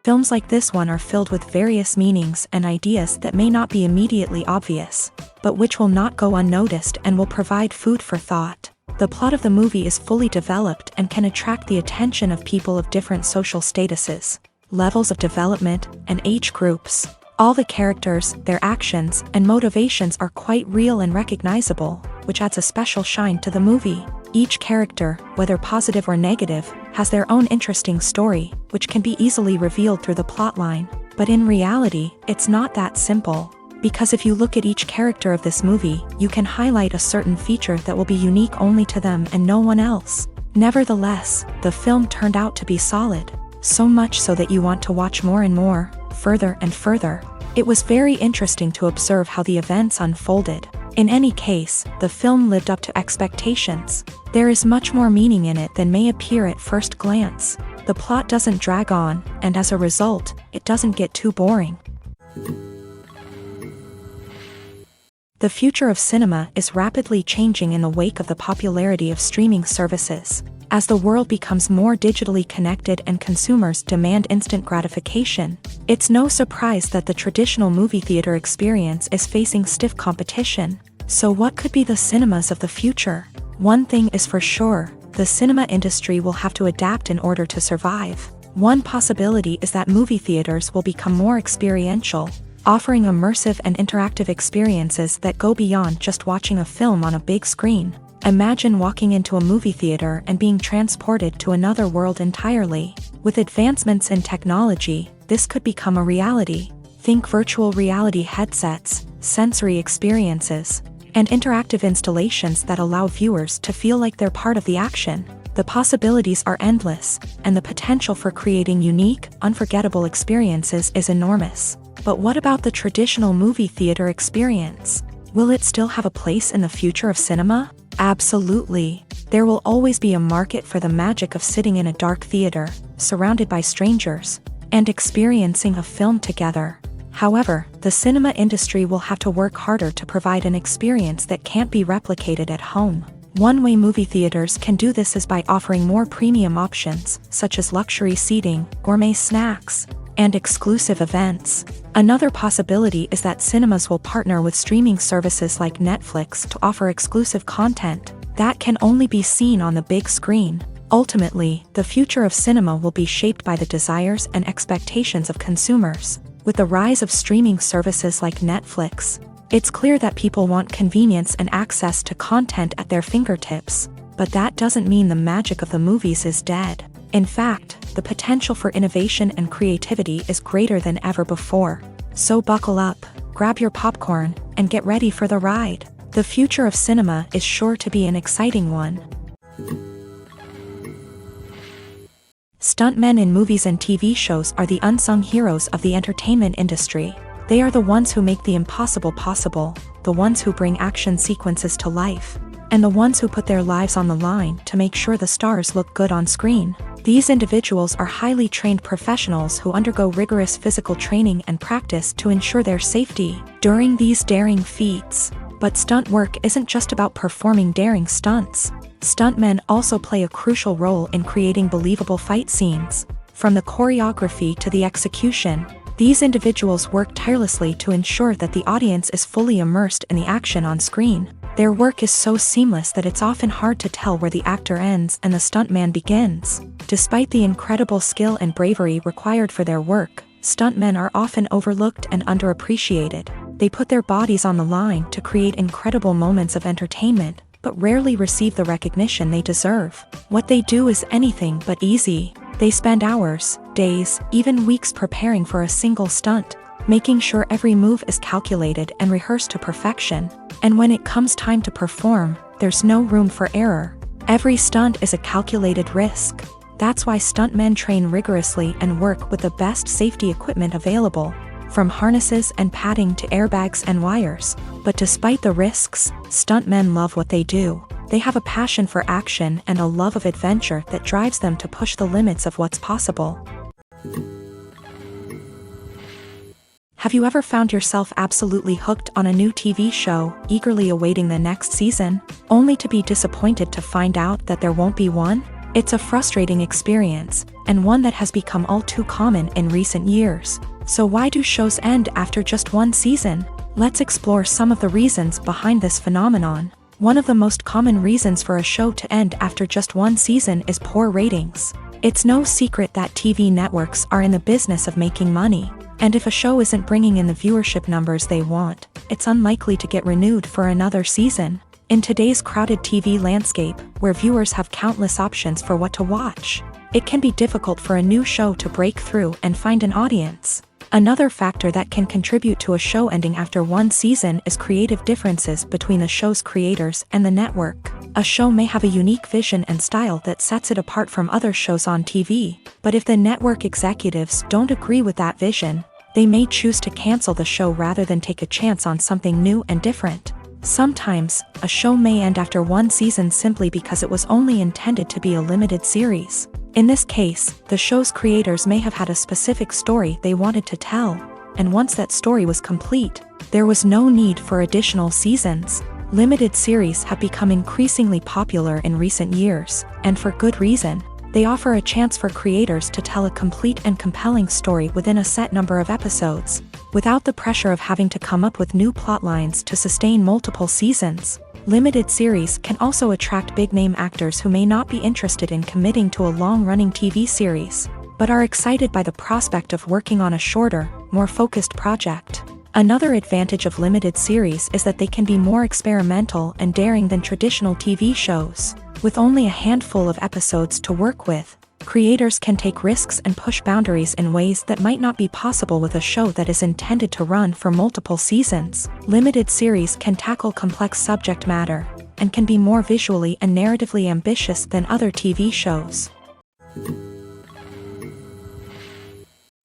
Films like this one are filled with various meanings and ideas that may not be immediately obvious, but which will not go unnoticed and will provide food for thought. The plot of the movie is fully developed and can attract the attention of people of different social statuses, levels of development, and age groups. All the characters, their actions, and motivations are quite real and recognizable, which adds a special shine to the movie. Each character, whether positive or negative, has their own interesting story, which can be easily revealed through the plotline. But in reality, it's not that simple. Because if you look at each character of this movie, you can highlight a certain feature that will be unique only to them and no one else. Nevertheless, the film turned out to be solid. So much so that you want to watch more and more, further and further. It was very interesting to observe how the events unfolded. In any case, the film lived up to expectations. There is much more meaning in it than may appear at first glance. The plot doesn't drag on, and as a result, it doesn't get too boring. The future of cinema is rapidly changing in the wake of the popularity of streaming services. As the world becomes more digitally connected and consumers demand instant gratification, it's no surprise that the traditional movie theater experience is facing stiff competition. So what could be the cinemas of the future? One thing is for sure, the cinema industry will have to adapt in order to survive. One possibility is that movie theaters will become more experiential, offering immersive and interactive experiences that go beyond just watching a film on a big screen. Imagine walking into a movie theater and being transported to another world entirely. With advancements in technology, this could become a reality. Think virtual reality headsets, sensory experiences, and interactive installations that allow viewers to feel like they're part of the action. The possibilities are endless, and the potential for creating unique, unforgettable experiences is enormous. But what about the traditional movie theater experience? Will it still have a place in the future of cinema? Absolutely. There will always be a market for the magic of sitting in a dark theater, surrounded by strangers, and experiencing a film together. However, the cinema industry will have to work harder to provide an experience that can't be replicated at home. One way movie theaters can do this is by offering more premium options, such as luxury seating, gourmet snacks, and exclusive events. Another possibility is that cinemas will partner with streaming services like Netflix to offer exclusive content that can only be seen on the big screen. Ultimately, the future of cinema will be shaped by the desires and expectations of consumers. With the rise of streaming services like Netflix, it's clear that people want convenience and access to content at their fingertips. But that doesn't mean the magic of the movies is dead. In fact, the potential for innovation and creativity is greater than ever before. So buckle up, grab your popcorn, and get ready for the ride. The future of cinema is sure to be an exciting one. Stuntmen in movies and TV shows are the unsung heroes of the entertainment industry. They are the ones who make the impossible possible, the ones who bring action sequences to life, and the ones who put their lives on the line to make sure the stars look good on screen. These individuals are highly trained professionals who undergo rigorous physical training and practice to ensure their safety during these daring feats. But stunt work isn't just about performing daring stunts. Stuntmen also play a crucial role in creating believable fight scenes. From the choreography to the execution, these individuals work tirelessly to ensure that the audience is fully immersed in the action on screen. Their work is so seamless that it's often hard to tell where the actor ends and the stuntman begins. Despite the incredible skill and bravery required for their work, stuntmen are often overlooked and underappreciated. They put their bodies on the line to create incredible moments of entertainment, but rarely receive the recognition they deserve. What they do is anything but easy. They spend hours, days, even weeks preparing for a single stunt, making sure every move is calculated and rehearsed to perfection. And when it comes time to perform, there's no room for error. Every stunt is a calculated risk. That's why stuntmen train rigorously and work with the best safety equipment available, from harnesses and padding to airbags and wires. But despite the risks, stuntmen love what they do. They have a passion for action and a love of adventure that drives them to push the limits of what's possible. Have you ever found yourself absolutely hooked on a new TV show, eagerly awaiting the next season, only to be disappointed to find out that there won't be one? It's a frustrating experience, and one that has become all too common in recent years. So why do shows end after just one season? Let's explore some of the reasons behind this phenomenon. One of the most common reasons for a show to end after just one season is poor ratings. It's no secret that TV networks are in the business of making money, and if a show isn't bringing in the viewership numbers they want, it's unlikely to get renewed for another season. In today's crowded TV landscape, where viewers have countless options for what to watch, it can be difficult for a new show to break through and find an audience. Another factor that can contribute to a show ending after one season is creative differences between the show's creators and the network. A show may have a unique vision and style that sets it apart from other shows on TV, but if the network executives don't agree with that vision, they may choose to cancel the show rather than take a chance on something new and different. Sometimes, a show may end after one season simply because it was only intended to be a limited series. In this case, the show's creators may have had a specific story they wanted to tell, and once that story was complete, there was no need for additional seasons. Limited series have become increasingly popular in recent years, and for good reason. They offer a chance for creators to tell a complete and compelling story within a set number of episodes, without the pressure of having to come up with new plotlines to sustain multiple seasons. Limited series can also attract big-name actors who may not be interested in committing to a long-running TV series, but are excited by the prospect of working on a shorter, more focused project. Another advantage of limited series is that they can be more experimental and daring than traditional TV shows. With only a handful of episodes to work with, creators can take risks and push boundaries in ways that might not be possible with a show that is intended to run for multiple seasons. Limited series can tackle complex subject matter, and can be more visually and narratively ambitious than other TV shows.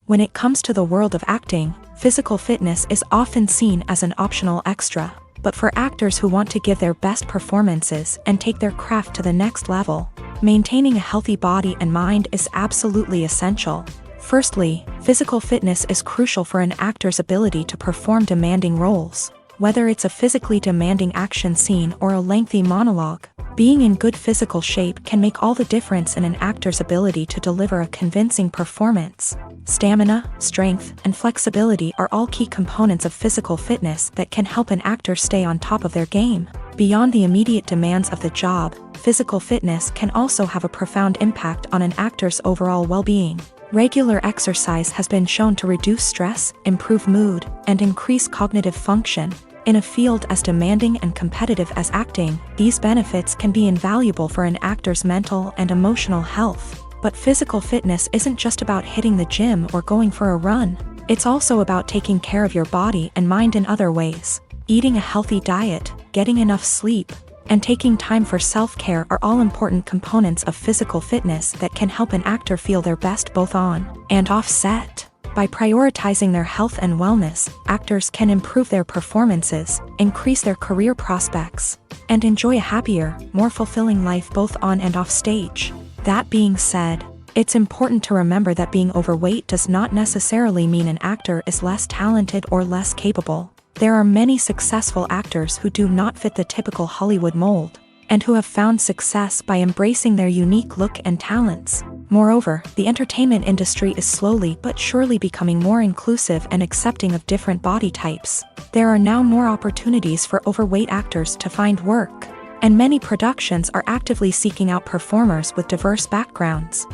When it comes to the world of acting, physical fitness is often seen as an optional extra. But for actors who want to give their best performances and take their craft to the next level, maintaining a healthy body and mind is absolutely essential. Firstly, physical fitness is crucial for an actor's ability to perform demanding roles. Whether it's a physically demanding action scene or a lengthy monologue, being in good physical shape can make all the difference in an actor's ability to deliver a convincing performance. Stamina, strength, and flexibility are all key components of physical fitness that can help an actor stay on top of their game. Beyond the immediate demands of the job, physical fitness can also have a profound impact on an actor's overall well-being. Regular exercise has been shown to reduce stress, improve mood, and increase cognitive function. In a field as demanding and competitive as acting, these benefits can be invaluable for an actor's mental and emotional health. But physical fitness isn't just about hitting the gym or going for a run. It's also about taking care of your body and mind in other ways. Eating a healthy diet, getting enough sleep, and taking time for self-care are all important components of physical fitness that can help an actor feel their best both on and off set. By prioritizing their health and wellness, actors can improve their performances, increase their career prospects, and enjoy a happier, more fulfilling life both on and off stage. That being said, it's important to remember that being overweight does not necessarily mean an actor is less talented or less capable. There are many successful actors who do not fit the typical Hollywood mold, and who have found success by embracing their unique look and talents. Moreover, the entertainment industry is slowly but surely becoming more inclusive and accepting of different body types. There are now more opportunities for overweight actors to find work, and many productions are actively seeking out performers with diverse backgrounds.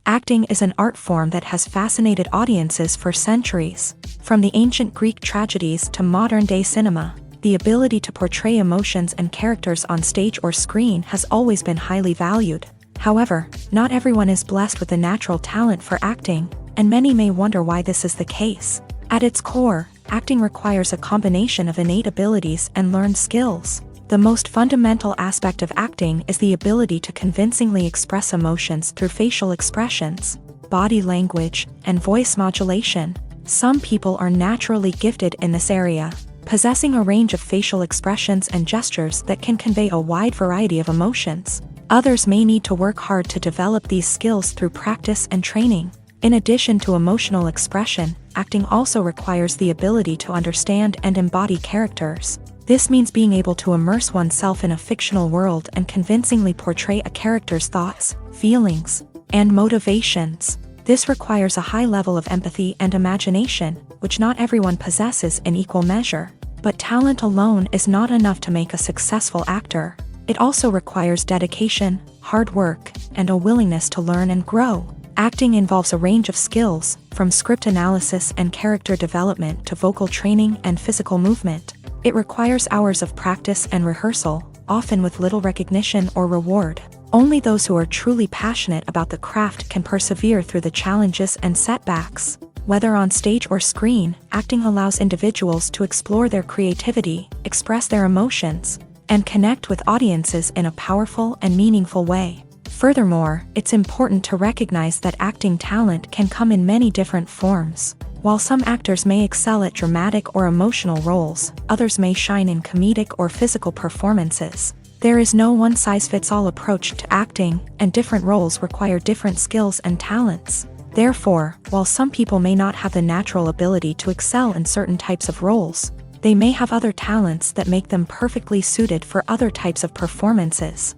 Acting is an art form that has fascinated audiences for centuries. From the ancient Greek tragedies to modern-day cinema, the ability to portray emotions and characters on stage or screen has always been highly valued. However, not everyone is blessed with a natural talent for acting, and many may wonder why this is the case. At its core, acting requires a combination of innate abilities and learned skills. The most fundamental aspect of acting is the ability to convincingly express emotions through facial expressions, body language, and voice modulation. Some people are naturally gifted in this area, possessing a range of facial expressions and gestures that can convey a wide variety of emotions. Others may need to work hard to develop these skills through practice and training. In addition to emotional expression, acting also requires the ability to understand and embody characters. This means being able to immerse oneself in a fictional world and convincingly portray a character's thoughts, feelings, and motivations. This requires a high level of empathy and imagination, which not everyone possesses in equal measure. But talent alone is not enough to make a successful actor. It also requires dedication, hard work, and a willingness to learn and grow. Acting involves a range of skills, from script analysis and character development to vocal training and physical movement. It requires hours of practice and rehearsal, often with little recognition or reward. Only those who are truly passionate about the craft can persevere through the challenges and setbacks. Whether on stage or screen, acting allows individuals to explore their creativity, express their emotions, and connect with audiences in a powerful and meaningful way. Furthermore, it's important to recognize that acting talent can come in many different forms. While some actors may excel at dramatic or emotional roles, others may shine in comedic or physical performances. There is no one-size-fits-all approach to acting, and different roles require different skills and talents. Therefore, while some people may not have the natural ability to excel in certain types of roles, they may have other talents that make them perfectly suited for other types of performances.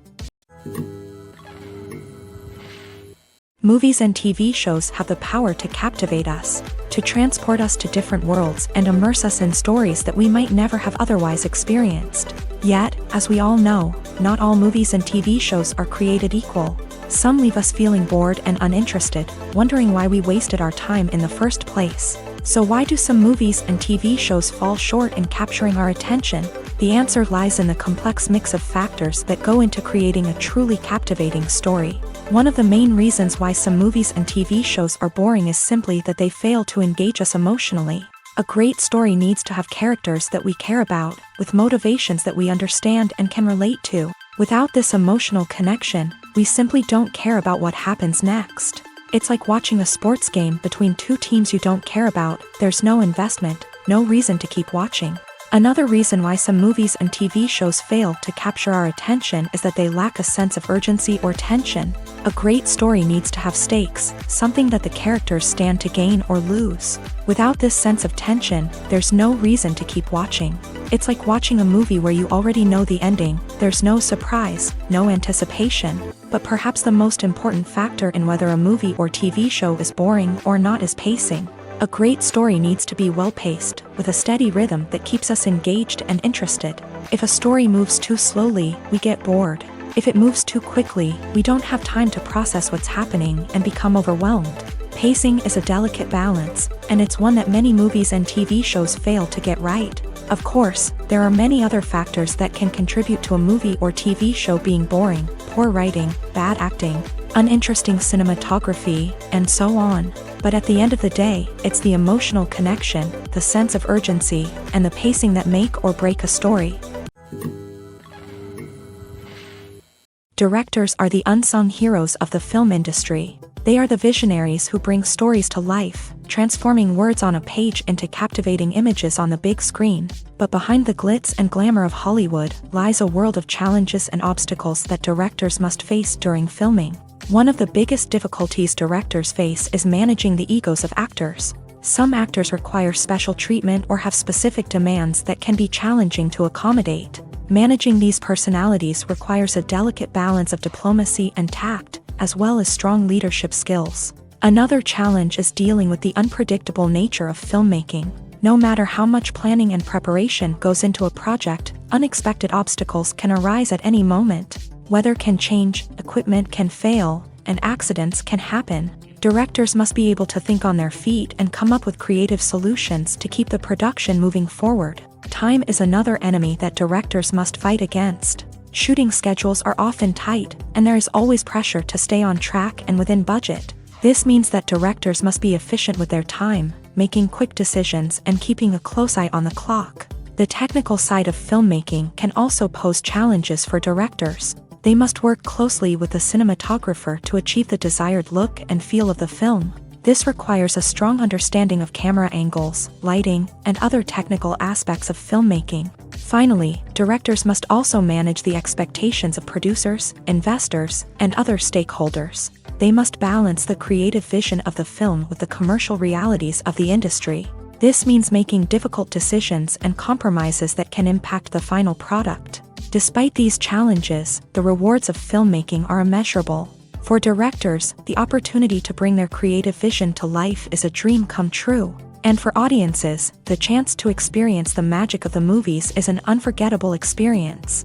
Movies and TV shows have the power to captivate us, to transport us to different worlds and immerse us in stories that we might never have otherwise experienced. Yet, as we all know, not all movies and TV shows are created equal. Some leave us feeling bored and uninterested, wondering why we wasted our time in the first place. So why do some movies and TV shows fall short in capturing our attention? The answer lies in the complex mix of factors that go into creating a truly captivating story. One of the main reasons why some movies and TV shows are boring is simply that they fail to engage us emotionally. A great story needs to have characters that we care about, with motivations that we understand and can relate to. Without this emotional connection, we simply don't care about what happens next. It's like watching a sports game between two teams you don't care about. There's no investment, no reason to keep watching. Another reason why some movies and TV shows fail to capture our attention is that they lack a sense of urgency or tension. A great story needs to have stakes, something that the characters stand to gain or lose. Without this sense of tension, there's no reason to keep watching. It's like watching a movie where you already know the ending. There's no surprise, no anticipation. But perhaps the most important factor in whether a movie or TV show is boring or not is pacing. A great story needs to be well-paced, with a steady rhythm that keeps us engaged and interested. If a story moves too slowly, we get bored. If it moves too quickly, we don't have time to process what's happening and become overwhelmed. Pacing is a delicate balance, and it's one that many movies and TV shows fail to get right. Of course, there are many other factors that can contribute to a movie or TV show being boring: poor writing, bad acting, uninteresting cinematography, and so on. But at the end of the day, it's the emotional connection, the sense of urgency, and the pacing that make or break a story. Directors are the unsung heroes of the film industry. They are the visionaries who bring stories to life, transforming words on a page into captivating images on the big screen. But behind the glitz and glamour of Hollywood lies a world of challenges and obstacles that directors must face during filming. One of the biggest difficulties directors face is managing the egos of actors. Some actors require special treatment or have specific demands that can be challenging to accommodate. Managing these personalities requires a delicate balance of diplomacy and tact, as well as strong leadership skills. Another challenge is dealing with the unpredictable nature of filmmaking. No matter how much planning and preparation goes into a project, unexpected obstacles can arise at any moment. Weather can change, equipment can fail, and accidents can happen. Directors must be able to think on their feet and come up with creative solutions to keep the production moving forward. Time is another enemy that directors must fight against. Shooting schedules are often tight, and there is always pressure to stay on track and within budget. This means that directors must be efficient with their time, making quick decisions and keeping a close eye on the clock. The technical side of filmmaking can also pose challenges for directors. They must work closely with the cinematographer to achieve the desired look and feel of the film. This requires a strong understanding of camera angles, lighting, and other technical aspects of filmmaking. Finally, directors must also manage the expectations of producers, investors, and other stakeholders. They must balance the creative vision of the film with the commercial realities of the industry. This means making difficult decisions and compromises that can impact the final product. Despite these challenges, the rewards of filmmaking are immeasurable. For directors, the opportunity to bring their creative vision to life is a dream come true. And for audiences, the chance to experience the magic of the movies is an unforgettable experience.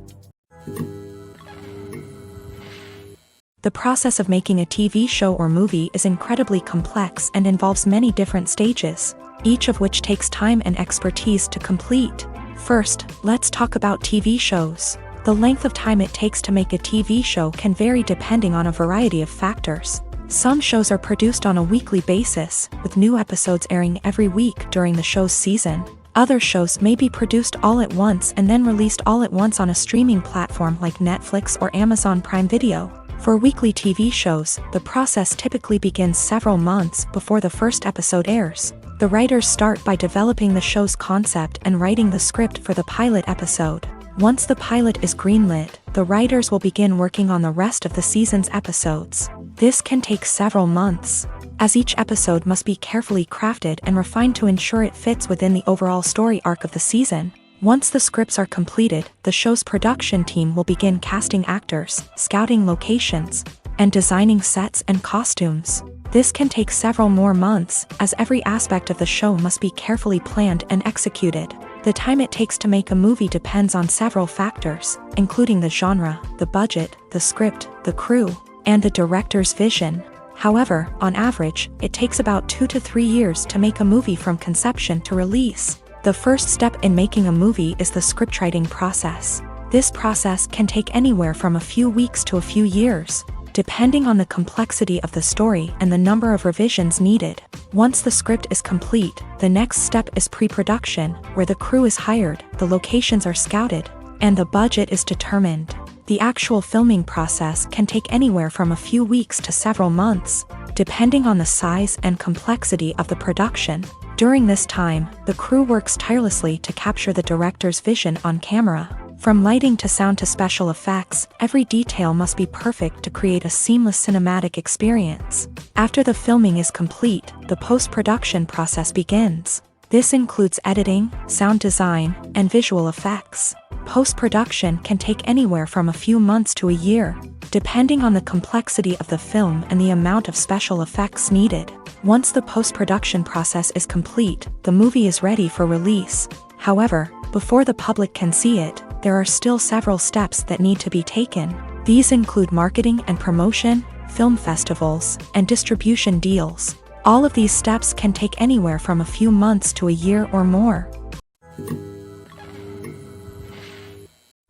The process of making a TV show or movie is incredibly complex and involves many different stages, each of which takes time and expertise to complete. First, let's talk about TV shows. The length of time it takes to make a TV show can vary depending on a variety of factors. Some shows are produced on a weekly basis, with new episodes airing every week during the show's season. Other shows may be produced all at once and then released all at once on a streaming platform like Netflix or Amazon Prime Video. For weekly TV shows, the process typically begins several months before the first episode airs. The writers start by developing the show's concept and writing the script for the pilot episode. Once the pilot is greenlit, the writers will begin working on the rest of the season's episodes. This can take several months, as each episode must be carefully crafted and refined to ensure it fits within the overall story arc of the season. Once the scripts are completed, the show's production team will begin casting actors, scouting locations, and designing sets and costumes. This can take several more months, as every aspect of the show must be carefully planned and executed. The time it takes to make a movie depends on several factors, including the genre, the budget, the script, the crew, and the director's vision. However, on average, it takes about 2 to 3 years to make a movie from conception to release. The first step in making a movie is the scriptwriting process. This process can take anywhere from a few weeks to a few years, depending on the complexity of the story and the number of revisions needed. Once the script is complete, the next step is pre-production, where the crew is hired, the locations are scouted, and the budget is determined. The actual filming process can take anywhere from a few weeks to several months, depending on the size and complexity of the production. During this time, the crew works tirelessly to capture the director's vision on camera. From lighting to sound to special effects, every detail must be perfect to create a seamless cinematic experience. After the filming is complete, the post-production process begins. This includes editing, sound design, and visual effects. Post-production can take anywhere from a few months to a year, depending on the complexity of the film and the amount of special effects needed. Once the post-production process is complete, the movie is ready for release. However, before the public can see it, there are still several steps that need to be taken. These include marketing and promotion, film festivals, and distribution deals. All of these steps can take anywhere from a few months to a year or more.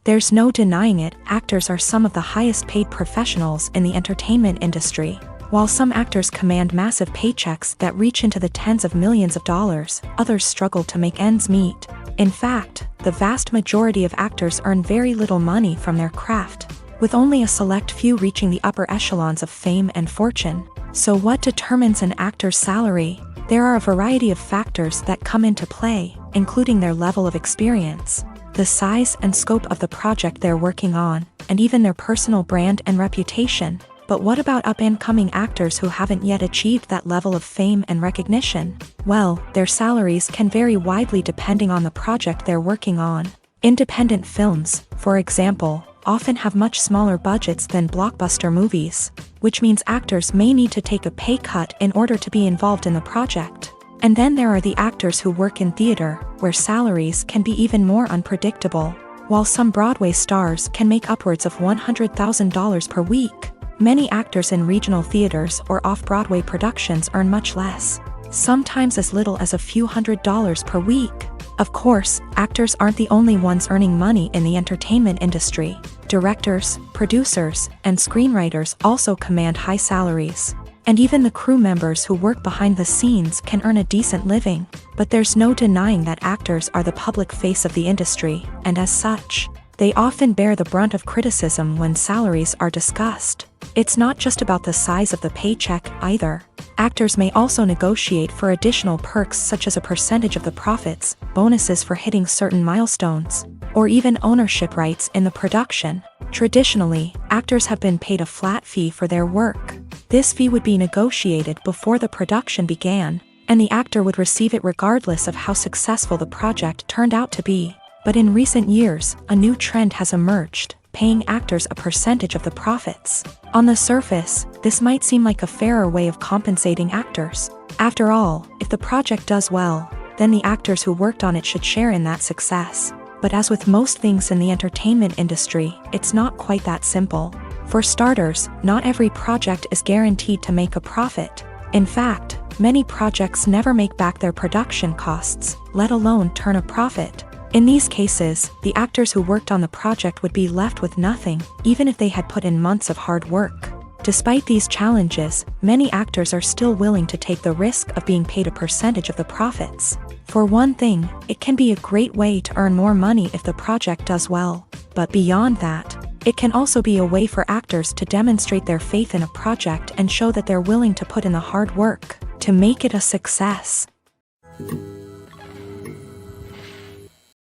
There's no denying it, actors are some of the highest paid professionals in the entertainment industry. While some actors command massive paychecks that reach into the tens of millions of dollars, others struggle to make ends meet. In fact, the vast majority of actors earn very little money from their craft, with only a select few reaching the upper echelons of fame and fortune. So what determines an actor's salary? There are a variety of factors that come into play, including their level of experience, the size and scope of the project they're working on, and even their personal brand and reputation. But what about up-and-coming actors who haven't yet achieved that level of fame and recognition? Well, their salaries can vary widely depending on the project they're working on. Independent films, for example, often have much smaller budgets than blockbuster movies, which means actors may need to take a pay cut in order to be involved in the project. And then there are the actors who work in theater, where salaries can be even more unpredictable. While some Broadway stars can make upwards of $100,000 per week, many actors in regional theaters or off-Broadway productions earn much less, sometimes as little as a few $100s per week. Of course, actors aren't the only ones earning money in the entertainment industry. Directors, producers, and screenwriters also command high salaries. And even the crew members who work behind the scenes can earn a decent living. But there's no denying that actors are the public face of the industry, and as such, they often bear the brunt of criticism when salaries are discussed. It's not just about the size of the paycheck, either. Actors may also negotiate for additional perks such as a percentage of the profits, bonuses for hitting certain milestones, or even ownership rights in the production. Traditionally, actors have been paid a flat fee for their work. This fee would be negotiated before the production began, and the actor would receive it regardless of how successful the project turned out to be. But in recent years, a new trend has emerged, paying actors a percentage of the profits. On the surface, this might seem like a fairer way of compensating actors. After all, if the project does well, then the actors who worked on it should share in that success. But as with most things in the entertainment industry, it's not quite that simple. For starters, not every project is guaranteed to make a profit. In fact, many projects never make back their production costs, let alone turn a profit. In these cases, the actors who worked on the project would be left with nothing, even if they had put in months of hard work. Despite these challenges, many actors are still willing to take the risk of being paid a percentage of the profits. For one thing, it can be a great way to earn more money if the project does well. But beyond that, it can also be a way for actors to demonstrate their faith in a project and show that they're willing to put in the hard work to make it a success.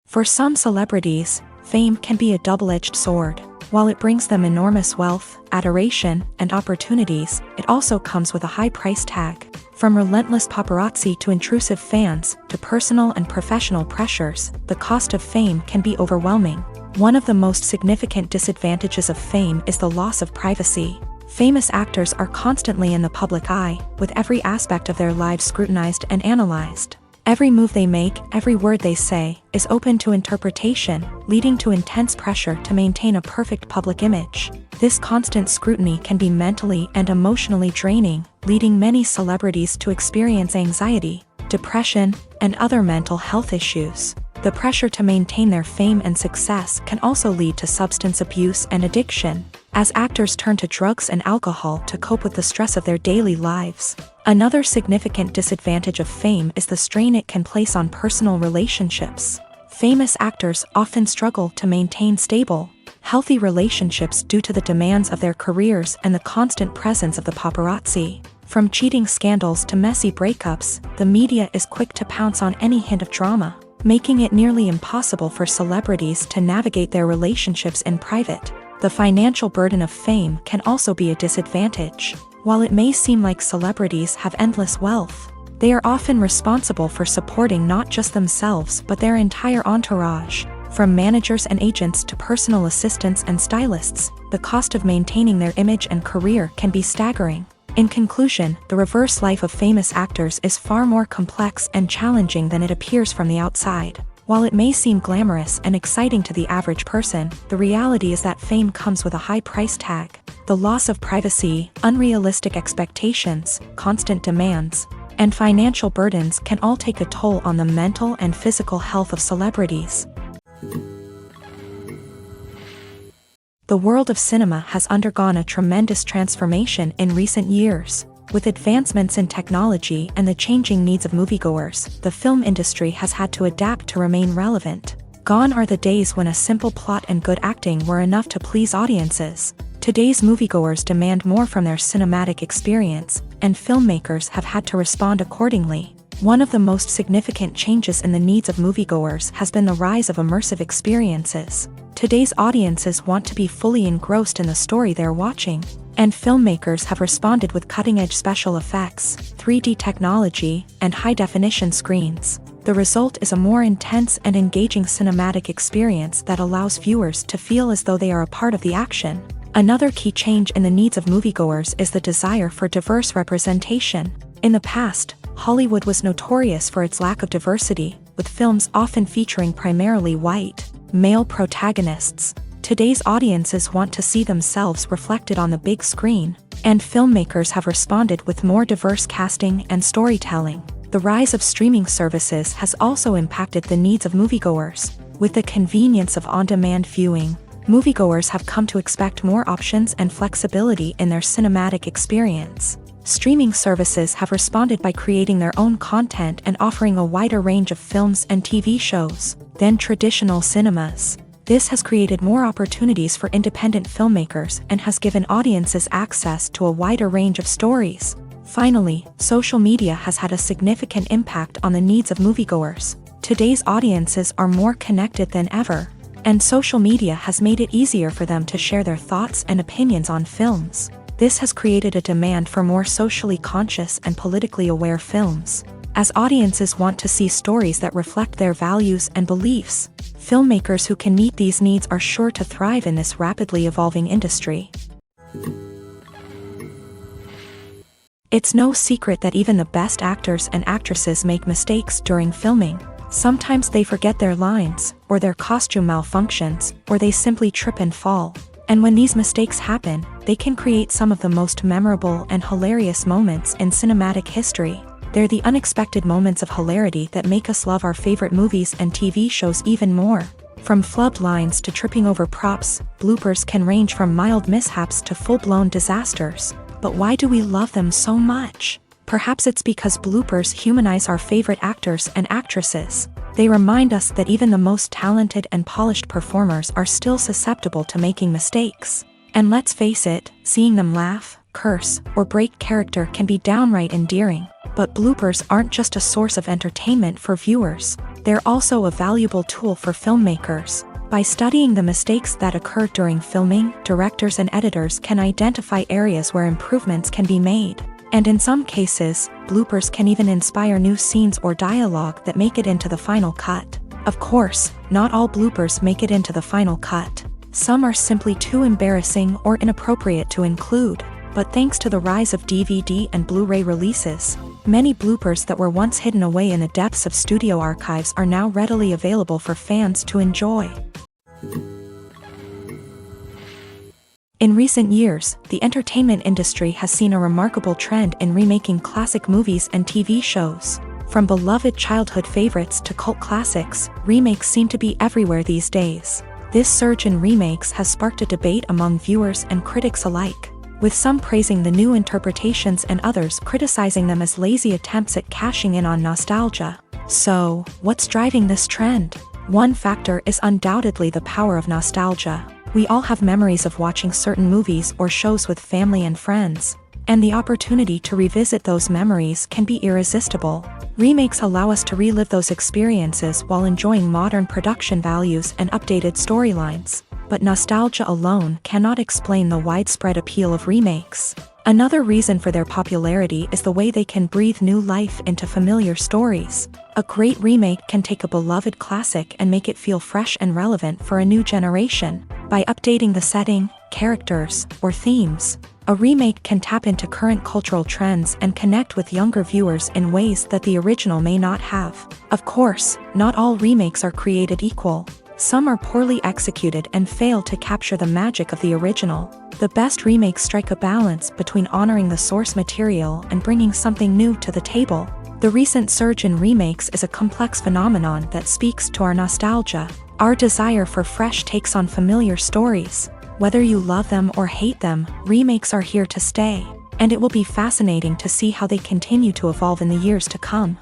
For some celebrities, fame can be a double-edged sword. While it brings them enormous wealth, adoration, and opportunities, it also comes with a high price tag. From relentless paparazzi to intrusive fans, to personal and professional pressures, the cost of fame can be overwhelming. One of the most significant disadvantages of fame is the loss of privacy. Famous actors are constantly in the public eye, with every aspect of their lives scrutinized and analyzed. Every move they make, every word they say, is open to interpretation, leading to intense pressure to maintain a perfect public image. This constant scrutiny can be mentally and emotionally draining, leading many celebrities to experience anxiety, depression, and other mental health issues. The pressure to maintain their fame and success can also lead to substance abuse and addiction, as actors turn to drugs and alcohol to cope with the stress of their daily lives. Another significant disadvantage of fame is the strain it can place on personal relationships. Famous actors often struggle to maintain stable, healthy relationships due to the demands of their careers and the constant presence of the paparazzi. From cheating scandals to messy breakups, the media is quick to pounce on any hint of drama, making it nearly impossible for celebrities to navigate their relationships in private. The financial burden of fame can also be a disadvantage. While it may seem like celebrities have endless wealth, they are often responsible for supporting not just themselves but their entire entourage. From managers and agents to personal assistants and stylists, the cost of maintaining their image and career can be staggering. In conclusion, the reverse life of famous actors is far more complex and challenging than it appears from the outside. While it may seem glamorous and exciting to the average person, the reality is that fame comes with a high price tag. The loss of privacy, unrealistic expectations, constant demands, and financial burdens can all take a toll on the mental and physical health of celebrities. The world of cinema has undergone a tremendous transformation in recent years. With advancements in technology and the changing needs of moviegoers, the film industry has had to adapt to remain relevant. Gone are the days when a simple plot and good acting were enough to please audiences. Today's moviegoers demand more from their cinematic experience, and filmmakers have had to respond accordingly. One of the most significant changes in the needs of moviegoers has been the rise of immersive experiences. Today's audiences want to be fully engrossed in the story they're watching, and filmmakers have responded with cutting-edge special effects, 3D technology, and high-definition screens. The result is a more intense and engaging cinematic experience that allows viewers to feel as though they are a part of the action. Another key change in the needs of moviegoers is the desire for diverse representation. In the past, Hollywood was notorious for its lack of diversity, with films often featuring primarily white, male protagonists. Today's audiences want to see themselves reflected on the big screen, and filmmakers have responded with more diverse casting and storytelling. The rise of streaming services has also impacted the needs of moviegoers. With the convenience of on-demand viewing, moviegoers have come to expect more options and flexibility in their cinematic experience. Streaming services have responded by creating their own content and offering a wider range of films and TV shows than traditional cinemas. This has created more opportunities for independent filmmakers and has given audiences access to a wider range of stories. Finally, social media has had a significant impact on the needs of moviegoers. Today's audiences are more connected than ever, and social media has made it easier for them to share their thoughts and opinions on films. This has created a demand for more socially conscious and politically aware films. as audiences want to see stories that reflect their values and beliefs. Filmmakers who can meet these needs are sure to thrive in this rapidly evolving industry. It's no secret that even the best actors and actresses make mistakes during filming. Sometimes they forget their lines, or their costume malfunctions, or they simply trip and fall. And when these mistakes happen, they can create some of the most memorable and hilarious moments in cinematic history. They're the unexpected moments of hilarity that make us love our favorite movies and TV shows even more. From flubbed lines to tripping over props, bloopers can range from mild mishaps to full-blown disasters. But why do we love them so much? Perhaps it's because bloopers humanize our favorite actors and actresses. They remind us that even the most talented and polished performers are still susceptible to making mistakes. And let's face it, seeing them laugh, curse, or break character can be downright endearing. But bloopers aren't just a source of entertainment for viewers. They're also a valuable tool for filmmakers. By studying the mistakes that occur during filming, directors and editors can identify areas where improvements can be made. And in some cases, bloopers can even inspire new scenes or dialogue that make it into the final cut. Of course, not all bloopers make it into the final cut. Some are simply too embarrassing or inappropriate to include. But thanks to the rise of DVD and Blu-ray releases, many bloopers that were once hidden away in the depths of studio archives are now readily available for fans to enjoy. In recent years, the entertainment industry has seen a remarkable trend in remaking classic movies and TV shows. From beloved childhood favorites to cult classics, remakes seem to be everywhere these days. This surge in remakes has sparked a debate among viewers and critics alike, with some praising the new interpretations and others criticizing them as lazy attempts at cashing in on nostalgia. So, what's driving this trend? One factor is undoubtedly the power of nostalgia. We all have memories of watching certain movies or shows with family and friends, and the opportunity to revisit those memories can be irresistible. Remakes allow us to relive those experiences while enjoying modern production values and updated storylines. But nostalgia alone cannot explain the widespread appeal of remakes. Another reason for their popularity is the way they can breathe new life into familiar stories. A great remake can take a beloved classic and make it feel fresh and relevant for a new generation. By updating the setting, characters, or themes, a remake can tap into current cultural trends and connect with younger viewers in ways that the original may not have. Of course, not all remakes are created equal. Some are poorly executed and fail to capture the magic of the original. The best remakes strike a balance between honoring the source material and bringing something new to the table. The recent surge in remakes is a complex phenomenon that speaks to our nostalgia, our desire for fresh takes on familiar stories. Whether you love them or hate them, remakes are here to stay, and it will be fascinating to see how they continue to evolve in the years to come.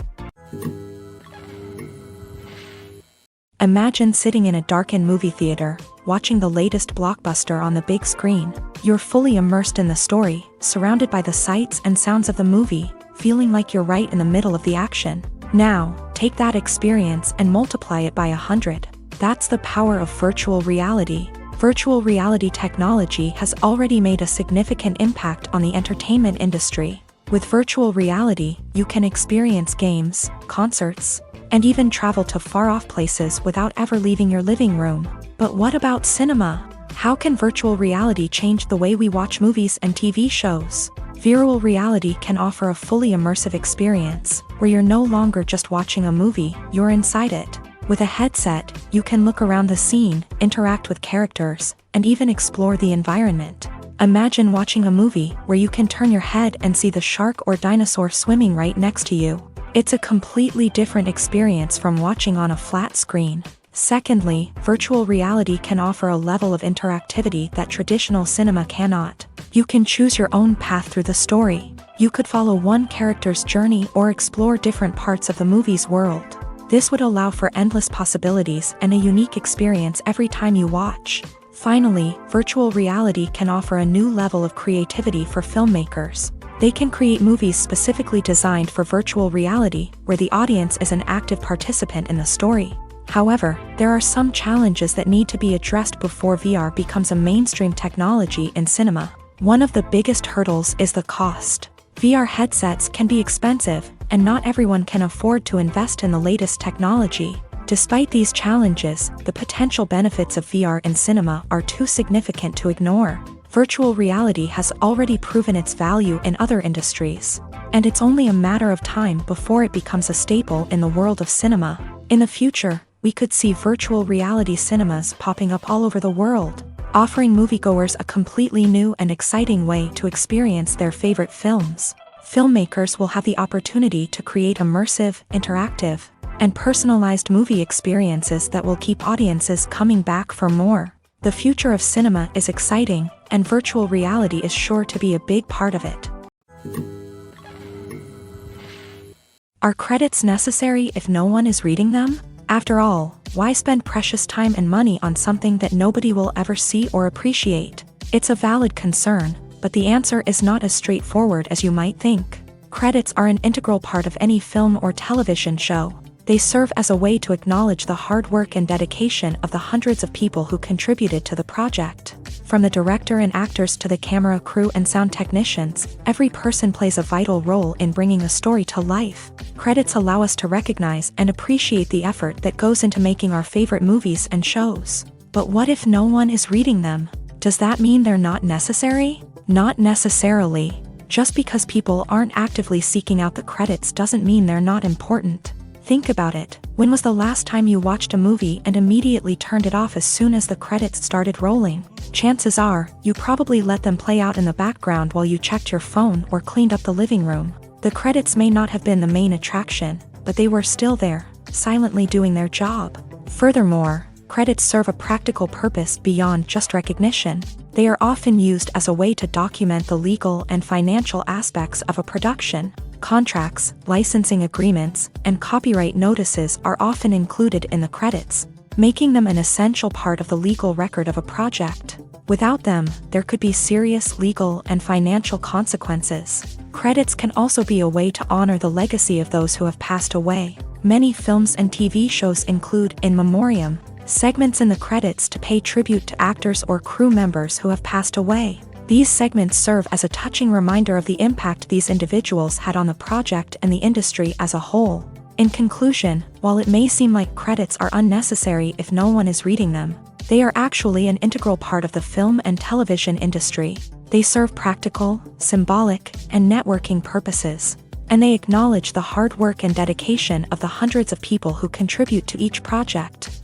Imagine sitting in a darkened movie theater, watching the latest blockbuster on the big screen. You're fully immersed in the story, surrounded by the sights and sounds of the movie, feeling like you're right in the middle of the action. Now, take that experience and multiply it by 100. That's the power of virtual reality. Virtual reality technology has already made a significant impact on the entertainment industry. With virtual reality, you can experience games, concerts, and even travel to far-off places without ever leaving your living room. But what about cinema? How can virtual reality change the way we watch movies and TV shows? Virtual reality can offer a fully immersive experience, where you're no longer just watching a movie, you're inside it. With a headset, you can look around the scene, interact with characters, and even explore the environment. Imagine watching a movie where you can turn your head and see the shark or dinosaur swimming right next to you. It's a completely different experience from watching on a flat screen. Secondly, virtual reality can offer a level of interactivity that traditional cinema cannot. You can choose your own path through the story. You could follow one character's journey or explore different parts of the movie's world. This would allow for endless possibilities and a unique experience every time you watch. Finally, virtual reality can offer a new level of creativity for filmmakers. They can create movies specifically designed for virtual reality, where the audience is an active participant in the story. However, there are some challenges that need to be addressed before VR becomes a mainstream technology in cinema. One of the biggest hurdles is the cost. VR headsets can be expensive, and not everyone can afford to invest in the latest technology. Despite these challenges, the potential benefits of VR in cinema are too significant to ignore. Virtual reality has already proven its value in other industries, and it's only a matter of time before it becomes a staple in the world of cinema. In the future, we could see virtual reality cinemas popping up all over the world, offering moviegoers a completely new and exciting way to experience their favorite films. Filmmakers will have the opportunity to create immersive, interactive, and personalized movie experiences that will keep audiences coming back for more. The future of cinema is exciting, and virtual reality is sure to be a big part of it. Are credits necessary if no one is reading them? After all, why spend precious time and money on something that nobody will ever see or appreciate? It's a valid concern, but the answer is not as straightforward as you might think. Credits are an integral part of any film or television show. They serve as a way to acknowledge the hard work and dedication of the hundreds of people who contributed to the project. From the director and actors to the camera crew and sound technicians, every person plays a vital role in bringing a story to life. Credits allow us to recognize and appreciate the effort that goes into making our favorite movies and shows. But what if no one is reading them? Does that mean they're not necessary? Not necessarily. Just because people aren't actively seeking out the credits doesn't mean they're not important. Think about it. When was the last time you watched a movie and immediately turned it off as soon as the credits started rolling? Chances are, you probably let them play out in the background while you checked your phone or cleaned up the living room. The credits may not have been the main attraction, but they were still there, silently doing their job. Furthermore, credits serve a practical purpose beyond just recognition. They are often used as a way to document the legal and financial aspects of a production. Contracts, licensing agreements, and copyright notices are often included in the credits, making them an essential part of the legal record of a project. Without them, there could be serious legal and financial consequences. Credits can also be a way to honor the legacy of those who have passed away. Many films and TV shows include in memoriam segments in the credits to pay tribute to actors or crew members who have passed away. These segments serve as a touching reminder of the impact these individuals had on the project and the industry as a whole. In conclusion, while it may seem like credits are unnecessary if no one is reading them, they are actually an integral part of the film and television industry. They serve practical, symbolic, and networking purposes, and they acknowledge the hard work and dedication of the hundreds of people who contribute to each project.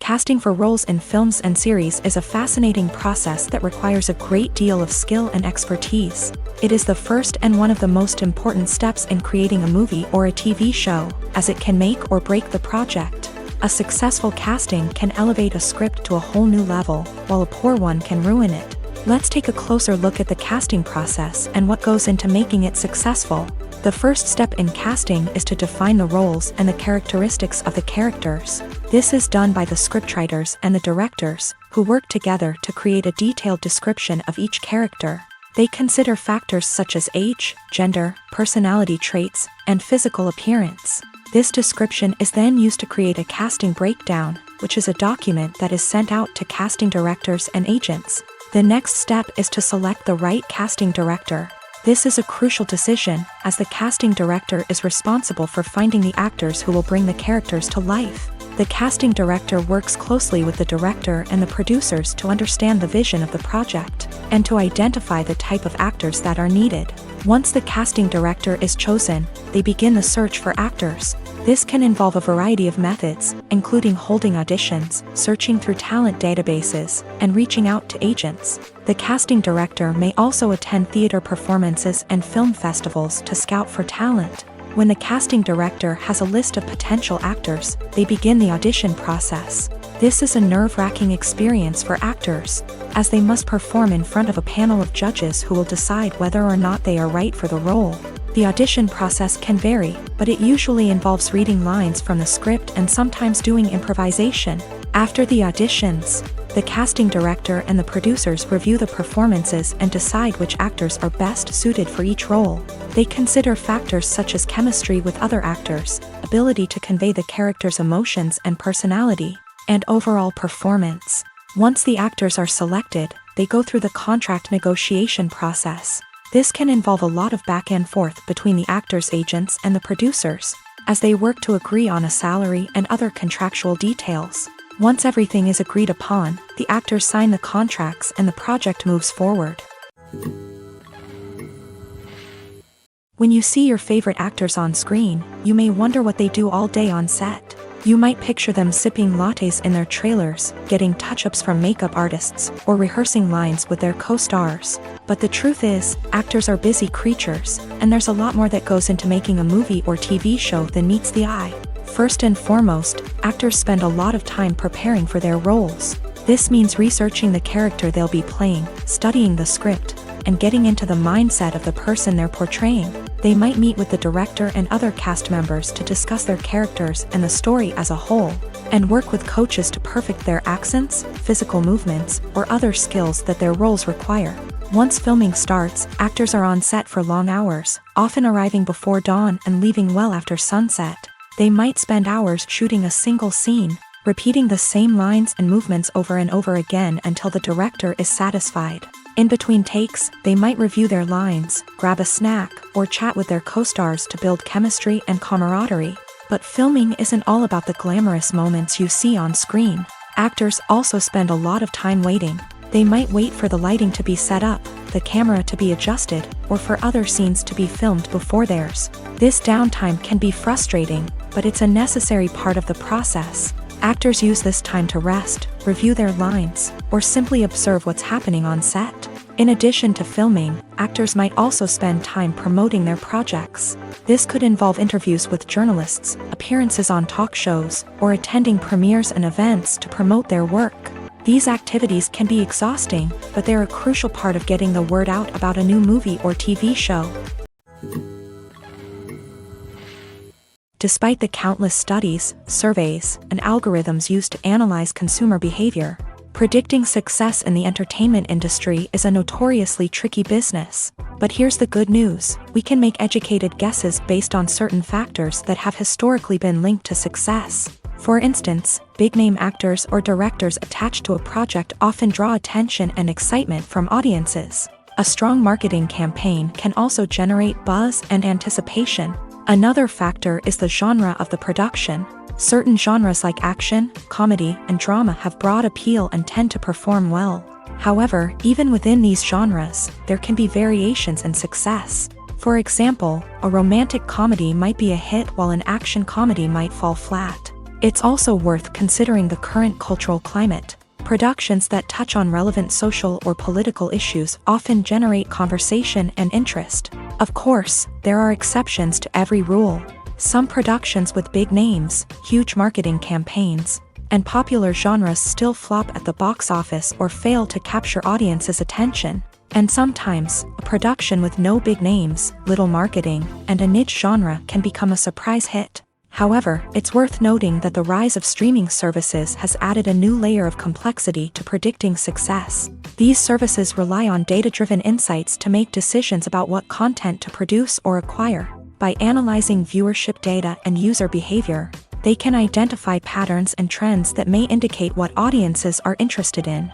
Casting for roles in films and series is a fascinating process that requires a great deal of skill and expertise. It is the first and one of the most important steps in creating a movie or a TV show, as it can make or break the project. A successful casting can elevate a script to a whole new level, while a poor one can ruin it. Let's take a closer look at the casting process and what goes into making it successful. The first step in casting is to define the roles and the characteristics of the characters. This is done by the scriptwriters and the directors, who work together to create a detailed description of each character. They consider factors such as age, gender, personality traits, and physical appearance. This description is then used to create a casting breakdown, which is a document that is sent out to casting directors and agents. The next step is to select the right casting director. This is a crucial decision, as the casting director is responsible for finding the actors who will bring the characters to life. The casting director works closely with the director and the producers to understand the vision of the project, and to identify the type of actors that are needed. Once the casting director is chosen, they begin the search for actors. This can involve a variety of methods, including holding auditions, searching through talent databases, and reaching out to agents. The casting director may also attend theater performances and film festivals to scout for talent. When the casting director has a list of potential actors, they begin the audition process. This is a nerve-wracking experience for actors, as they must perform in front of a panel of judges who will decide whether or not they are right for the role. The audition process can vary, but it usually involves reading lines from the script and sometimes doing improvisation. After the auditions, the casting director and the producers review the performances and decide which actors are best suited for each role. They consider factors such as chemistry with other actors, ability to convey the character's emotions and personality, and overall performance. Once the actors are selected, they go through the contract negotiation process. This can involve a lot of back and forth between the actors' agents and the producers, as they work to agree on a salary and other contractual details. Once everything is agreed upon, the actors sign the contracts and the project moves forward. When you see your favorite actors on screen, you may wonder what they do all day on set. You might picture them sipping lattes in their trailers, getting touch-ups from makeup artists, or rehearsing lines with their co-stars. But the truth is, actors are busy creatures, and there's a lot more that goes into making a movie or TV show than meets the eye. First and foremost, actors spend a lot of time preparing for their roles. This means researching the character they'll be playing, studying the script, and getting into the mindset of the person they're portraying. They might meet with the director and other cast members to discuss their characters and the story as a whole, and work with coaches to perfect their accents, physical movements, or other skills that their roles require. Once filming starts, actors are on set for long hours, often arriving before dawn and leaving well after sunset. They might spend hours shooting a single scene, repeating the same lines and movements over and over again until the director is satisfied. In between takes, they might review their lines, grab a snack, or chat with their co-stars to build chemistry and camaraderie. But filming isn't all about the glamorous moments you see on screen. Actors also spend a lot of time waiting. They might wait for the lighting to be set up, the camera to be adjusted, or for other scenes to be filmed before theirs. This downtime can be frustrating, but it's a necessary part of the process. Actors use this time to rest, review their lines, or simply observe what's happening on set. In addition to filming, actors might also spend time promoting their projects. This could involve interviews with journalists, appearances on talk shows, or attending premieres and events to promote their work. These activities can be exhausting, but they're a crucial part of getting the word out about a new movie or TV show. Despite the countless studies, surveys, and algorithms used to analyze consumer behavior, predicting success in the entertainment industry is a notoriously tricky business. But here's the good news: we can make educated guesses based on certain factors that have historically been linked to success. For instance, big-name actors or directors attached to a project often draw attention and excitement from audiences. A strong marketing campaign can also generate buzz and anticipation. Another factor is the genre of the production. Certain genres like action, comedy, and drama have broad appeal and tend to perform well. However, even within these genres, there can be variations in success. For example, a romantic comedy might be a hit while an action comedy might fall flat. It's also worth considering the current cultural climate. Productions that touch on relevant social or political issues often generate conversation and interest. Of course, there are exceptions to every rule. Some productions with big names, huge marketing campaigns, and popular genres still flop at the box office or fail to capture audiences' attention. And sometimes, a production with no big names, little marketing, and a niche genre can become a surprise hit. However, it's worth noting that the rise of streaming services has added a new layer of complexity to predicting success. These services rely on data-driven insights to make decisions about what content to produce or acquire. By analyzing viewership data and user behavior, they can identify patterns and trends that may indicate what audiences are interested in.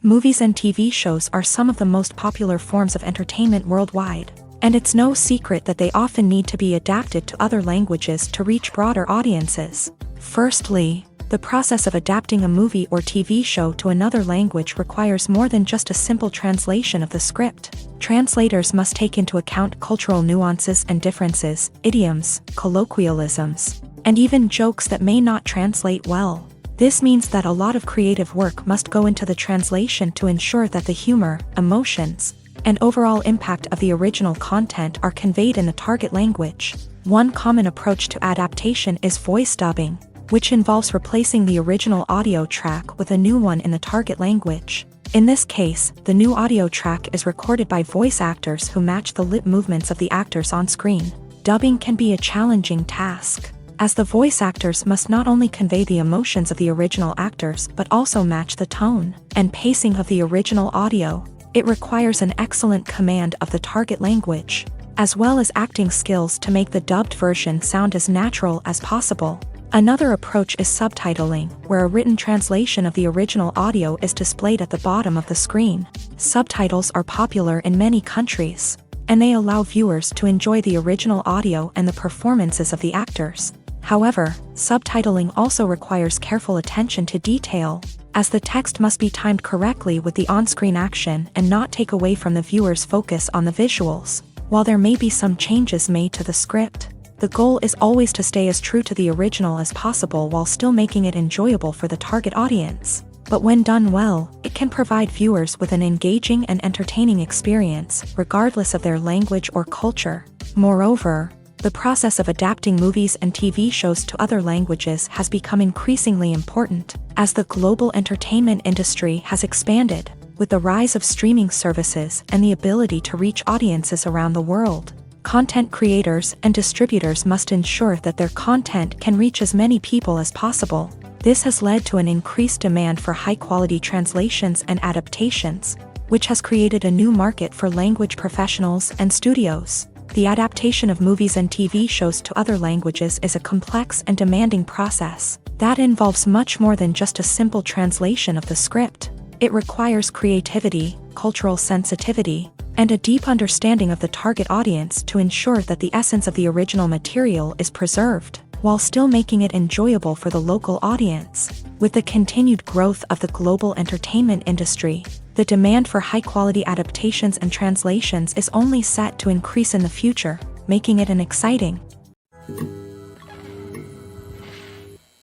Movies and TV shows are some of the most popular forms of entertainment worldwide. And it's no secret that they often need to be adapted to other languages to reach broader audiences. Firstly, the process of adapting a movie or TV show to another language requires more than just a simple translation of the script. Translators must take into account cultural nuances and differences, idioms, colloquialisms, and even jokes that may not translate well. This means that a lot of creative work must go into the translation to ensure that the humor, emotions, and overall impact of the original content are conveyed in the target language. One common approach to adaptation is voice dubbing, which involves replacing the original audio track with a new one in the target language. In this case, the new audio track is recorded by voice actors who match the lip movements of the actors on screen. Dubbing can be a challenging task, as the voice actors must not only convey the emotions of the original actors but also match the tone and pacing of the original audio. It requires an excellent command of the target language, as well as acting skills to make the dubbed version sound as natural as possible. Another approach is subtitling, where a written translation of the original audio is displayed at the bottom of the screen. Subtitles are popular in many countries, and they allow viewers to enjoy the original audio and the performances of the actors. However, subtitling also requires careful attention to detail, as the text must be timed correctly with the on-screen action and not take away from the viewer's focus on the visuals. While there may be some changes made to the script, the goal is always to stay as true to the original as possible while still making it enjoyable for the target audience. But when done well, it can provide viewers with an engaging and entertaining experience, regardless of their language or culture. Moreover, the process of adapting movies and TV shows to other languages has become increasingly important, as the global entertainment industry has expanded, with the rise of streaming services and the ability to reach audiences around the world. Content creators and distributors must ensure that their content can reach as many people as possible. This has led to an increased demand for high-quality translations and adaptations, which has created a new market for language professionals and studios. The adaptation of movies and TV shows to other languages is a complex and demanding process that involves much more than just a simple translation of the script. It requires creativity, cultural sensitivity, and a deep understanding of the target audience to ensure that the essence of the original material is preserved, while still making it enjoyable for the local audience. With the continued growth of the global entertainment industry, the demand for high-quality adaptations and translations is only set to increase in the future, making it an exciting.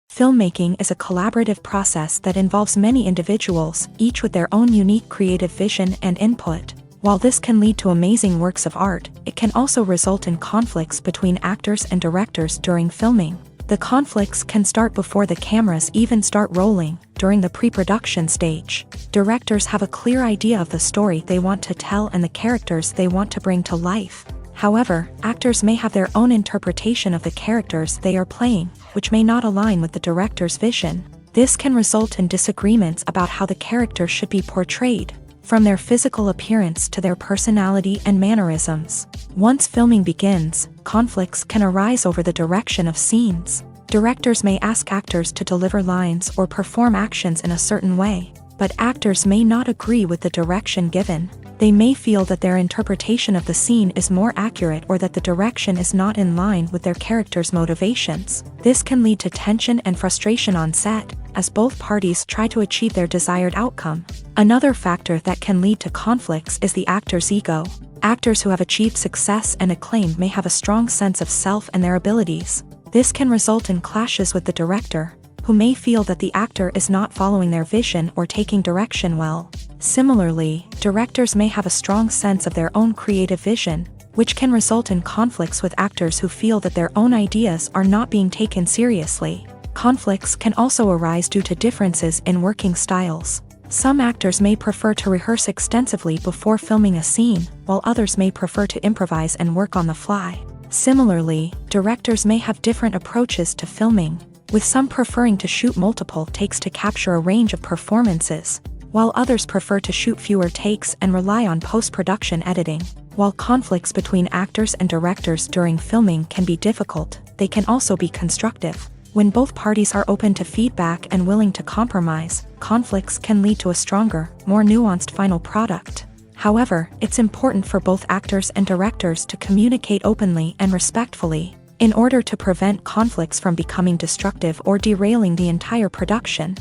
Filmmaking is a collaborative process that involves many individuals, each with their own unique creative vision and input. While this can lead to amazing works of art, it can also result in conflicts between actors and directors during filming. The conflicts can start before the cameras even start rolling, during the pre-production stage. Directors have a clear idea of the story they want to tell and the characters they want to bring to life. However, actors may have their own interpretation of the characters they are playing, which may not align with the director's vision. This can result in disagreements about how the character should be portrayed, from their physical appearance to their personality and mannerisms. Once filming begins, conflicts can arise over the direction of scenes. Directors may ask actors to deliver lines or perform actions in a certain way, but actors may not agree with the direction given. They may feel that their interpretation of the scene is more accurate or that the direction is not in line with their character's motivations. This can lead to tension and frustration on set, as both parties try to achieve their desired outcome. Another factor that can lead to conflicts is the actor's ego. Actors who have achieved success and acclaim may have a strong sense of self and their abilities. This can result in clashes with the director, who may feel that the actor is not following their vision or taking direction well. Similarly, directors may have a strong sense of their own creative vision, which can result in conflicts with actors who feel that their own ideas are not being taken seriously. Conflicts can also arise due to differences in working styles. Some actors may prefer to rehearse extensively before filming a scene, while others may prefer to improvise and work on the fly. Similarly, directors may have different approaches to filming, with some preferring to shoot multiple takes to capture a range of performances, while others prefer to shoot fewer takes and rely on post-production editing. While conflicts between actors and directors during filming can be difficult, they can also be constructive. When both parties are open to feedback and willing to compromise, conflicts can lead to a stronger, more nuanced final product. However, it's important for both actors and directors to communicate openly and respectfully, in order to prevent conflicts from becoming destructive or derailing the entire production.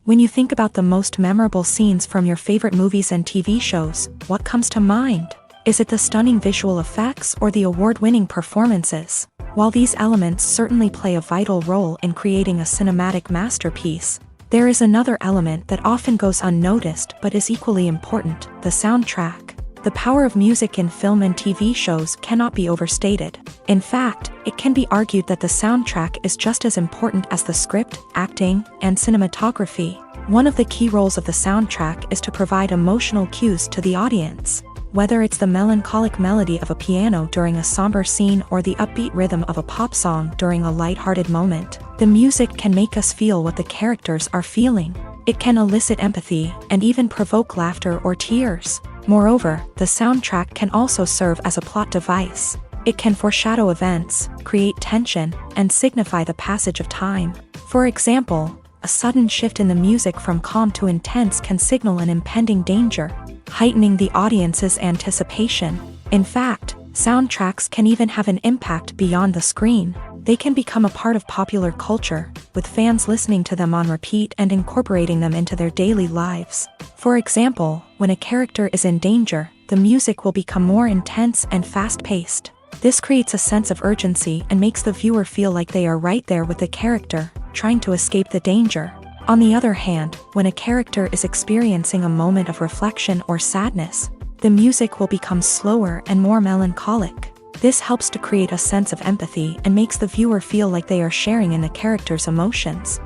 When you think about the most memorable scenes from your favorite movies and TV shows, what comes to mind? Is it the stunning visual effects or the award-winning performances? While these elements certainly play a vital role in creating a cinematic masterpiece, there is another element that often goes unnoticed but is equally important: the soundtrack. The power of music in film and TV shows cannot be overstated. In fact, it can be argued that the soundtrack is just as important as the script, acting, and cinematography. One of the key roles of the soundtrack is to provide emotional cues to the audience. Whether it's the melancholic melody of a piano during a somber scene or the upbeat rhythm of a pop song during a light-hearted moment, the music can make us feel what the characters are feeling. It can elicit empathy and even provoke laughter or tears. Moreover, the soundtrack can also serve as a plot device. It can foreshadow events, create tension, and signify the passage of time. For example, a sudden shift in the music from calm to intense can signal an impending danger, heightening the audience's anticipation. In fact, soundtracks can even have an impact beyond the screen. They can become a part of popular culture, with fans listening to them on repeat and incorporating them into their daily lives. For example, when a character is in danger, the music will become more intense and fast-paced. This creates a sense of urgency and makes the viewer feel like they are right there with the character, trying to escape the danger. On the other hand, when a character is experiencing a moment of reflection or sadness, the music will become slower and more melancholic. This helps to create a sense of empathy and makes the viewer feel like they are sharing in the character's emotions.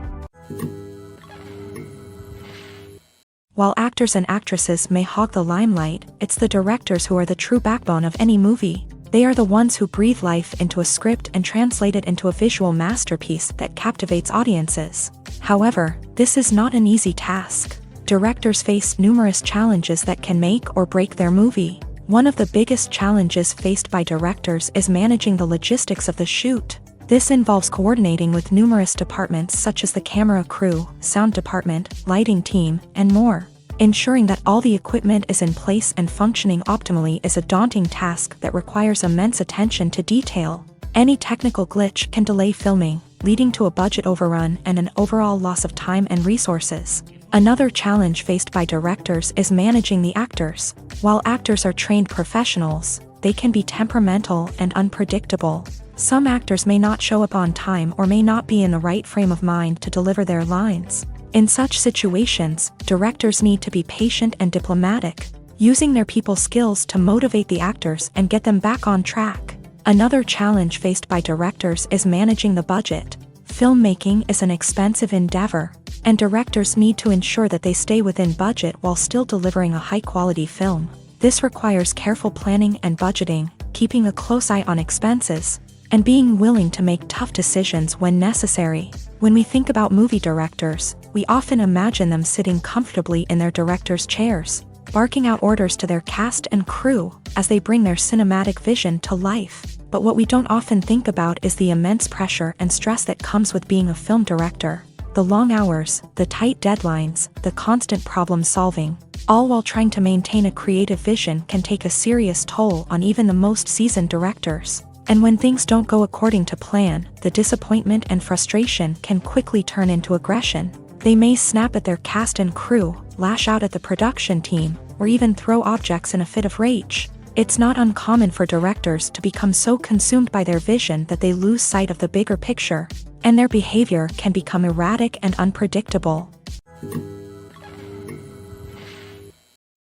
While actors and actresses may hog the limelight, it's the directors who are the true backbone of any movie. They are the ones who breathe life into a script and translate it into a visual masterpiece that captivates audiences. However, this is not an easy task. Directors face numerous challenges that can make or break their movie. One of the biggest challenges faced by directors is managing the logistics of the shoot. This involves coordinating with numerous departments such as the camera crew, sound department, lighting team, and more. Ensuring that all the equipment is in place and functioning optimally is a daunting task that requires immense attention to detail. Any technical glitch can delay filming, leading to a budget overrun and an overall loss of time and resources. Another challenge faced by directors is managing the actors. While actors are trained professionals, they can be temperamental and unpredictable. Some actors may not show up on time or may not be in the right frame of mind to deliver their lines. In such situations, directors need to be patient and diplomatic, using their people skills to motivate the actors and get them back on track. Another challenge faced by directors is managing the budget. Filmmaking is an expensive endeavor, and directors need to ensure that they stay within budget while still delivering a high-quality film. This requires careful planning and budgeting, keeping a close eye on expenses, and being willing to make tough decisions when necessary. When we think about movie directors, we often imagine them sitting comfortably in their director's chairs, barking out orders to their cast and crew as they bring their cinematic vision to life. But what we don't often think about is the immense pressure and stress that comes with being a film director. The long hours, the tight deadlines, the constant problem solving, all while trying to maintain a creative vision can take a serious toll on even the most seasoned directors. And when things don't go according to plan, the disappointment and frustration can quickly turn into aggression. They may snap at their cast and crew, lash out at the production team, or even throw objects in a fit of rage. It's not uncommon for directors to become so consumed by their vision that they lose sight of the bigger picture, and their behavior can become erratic and unpredictable.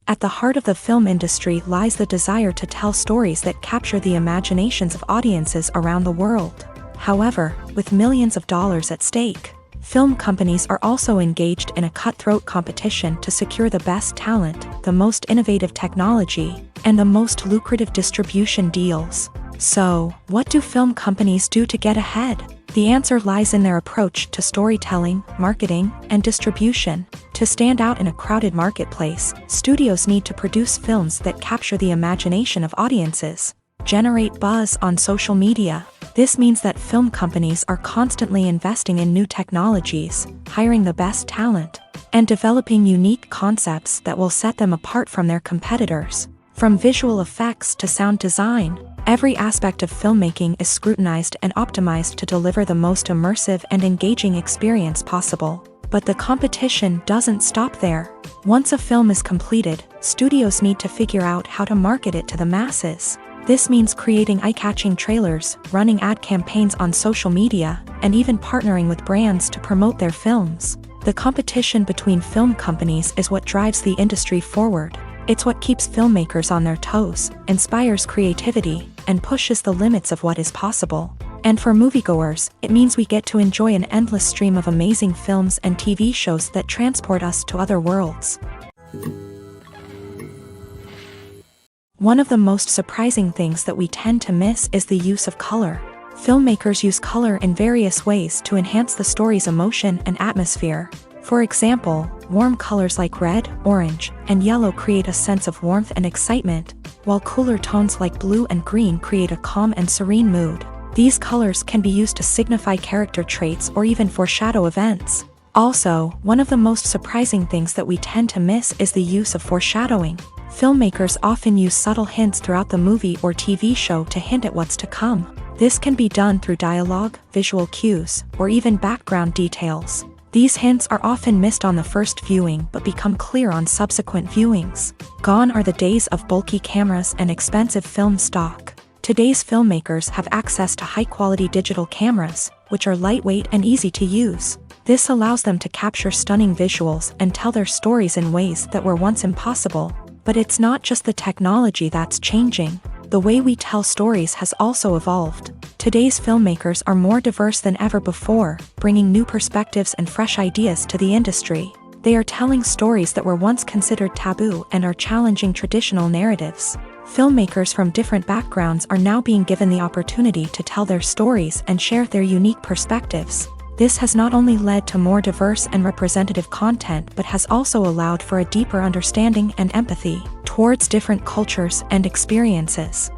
At the heart of the film industry lies the desire to tell stories that capture the imaginations of audiences around the world. However, with millions of dollars at stake, film companies are also engaged in a cutthroat competition to secure the best talent, the most innovative technology, and the most lucrative distribution deals. So, what do film companies do to get ahead? The answer lies in their approach to storytelling, marketing, and distribution. To stand out in a crowded marketplace, studios need to produce films that capture the imagination of audiences, generate buzz on social media. This means that film companies are constantly investing in new technologies, hiring the best talent, and developing unique concepts that will set them apart from their competitors. From visual effects to sound design, every aspect of filmmaking is scrutinized and optimized to deliver the most immersive and engaging experience possible. But the competition doesn't stop there. Once a film is completed, studios need to figure out how to market it to the masses. This means creating eye-catching trailers, running ad campaigns on social media, and even partnering with brands to promote their films. The competition between film companies is what drives the industry forward. It's what keeps filmmakers on their toes, inspires creativity, and pushes the limits of what is possible. And for moviegoers, it means we get to enjoy an endless stream of amazing films and TV shows that transport us to other worlds. One of the most surprising things that we tend to miss is the use of color. Filmmakers use color in various ways to enhance the story's emotion and atmosphere. For example, warm colors like red, orange, and yellow create a sense of warmth and excitement, while cooler tones like blue and green create a calm and serene mood. These colors can be used to signify character traits or even foreshadow events. Also, one of the most surprising things that we tend to miss is the use of foreshadowing. Filmmakers often use subtle hints throughout the movie or TV show to hint at what's to come. This can be done through dialogue, visual cues, or even background details. These hints are often missed on the first viewing but become clear on subsequent viewings. Gone are the days of bulky cameras and expensive film stock. Today's filmmakers have access to high-quality digital cameras, which are lightweight and easy to use. This allows them to capture stunning visuals and tell their stories in ways that were once impossible. But it's not just the technology that's changing. The way we tell stories has also evolved. Today's filmmakers are more diverse than ever before, bringing new perspectives and fresh ideas to the industry. They are telling stories that were once considered taboo and are challenging traditional narratives. Filmmakers from different backgrounds are now being given the opportunity to tell their stories and share their unique perspectives. This has not only led to more diverse and representative content but has also allowed for a deeper understanding and empathy towards different cultures and experiences.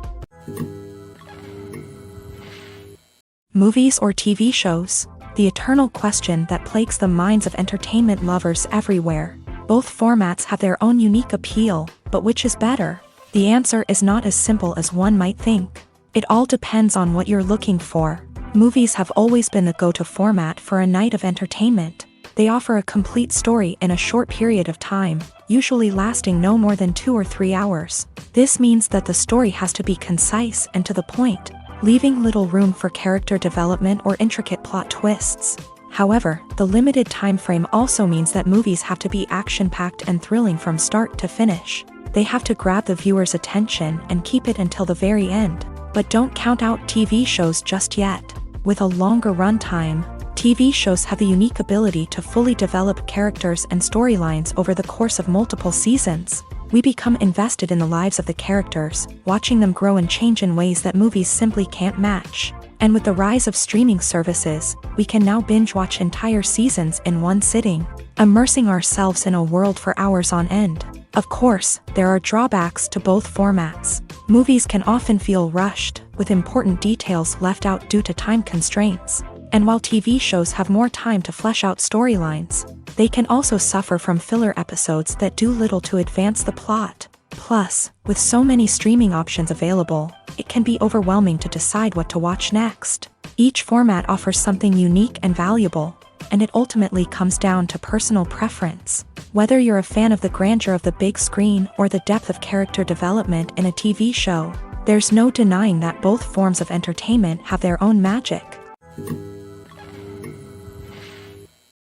Movies or TV shows? The eternal question that plagues the minds of entertainment lovers everywhere. Both formats have their own unique appeal, but which is better? The answer is not as simple as one might think. It all depends on what you're looking for. Movies have always been the go-to format for a night of entertainment. They offer a complete story in a short period of time, usually lasting no more than 2 or 3 hours. This means that the story has to be concise and to the point, leaving little room for character development or intricate plot twists. However, the limited time frame also means that movies have to be action-packed and thrilling from start to finish. They have to grab the viewer's attention and keep it until the very end. But don't count out TV shows just yet. With a longer runtime, TV shows have the unique ability to fully develop characters and storylines over the course of multiple seasons. We become invested in the lives of the characters, watching them grow and change in ways that movies simply can't match. And with the rise of streaming services, we can now binge-watch entire seasons in one sitting, immersing ourselves in a world for hours on end. Of course, there are drawbacks to both formats. Movies can often feel rushed, with important details left out due to time constraints. And while TV shows have more time to flesh out storylines, they can also suffer from filler episodes that do little to advance the plot. Plus, with so many streaming options available, it can be overwhelming to decide what to watch next. Each format offers something unique and valuable, and it ultimately comes down to personal preference. Whether you're a fan of the grandeur of the big screen or the depth of character development in a TV show, there's no denying that both forms of entertainment have their own magic.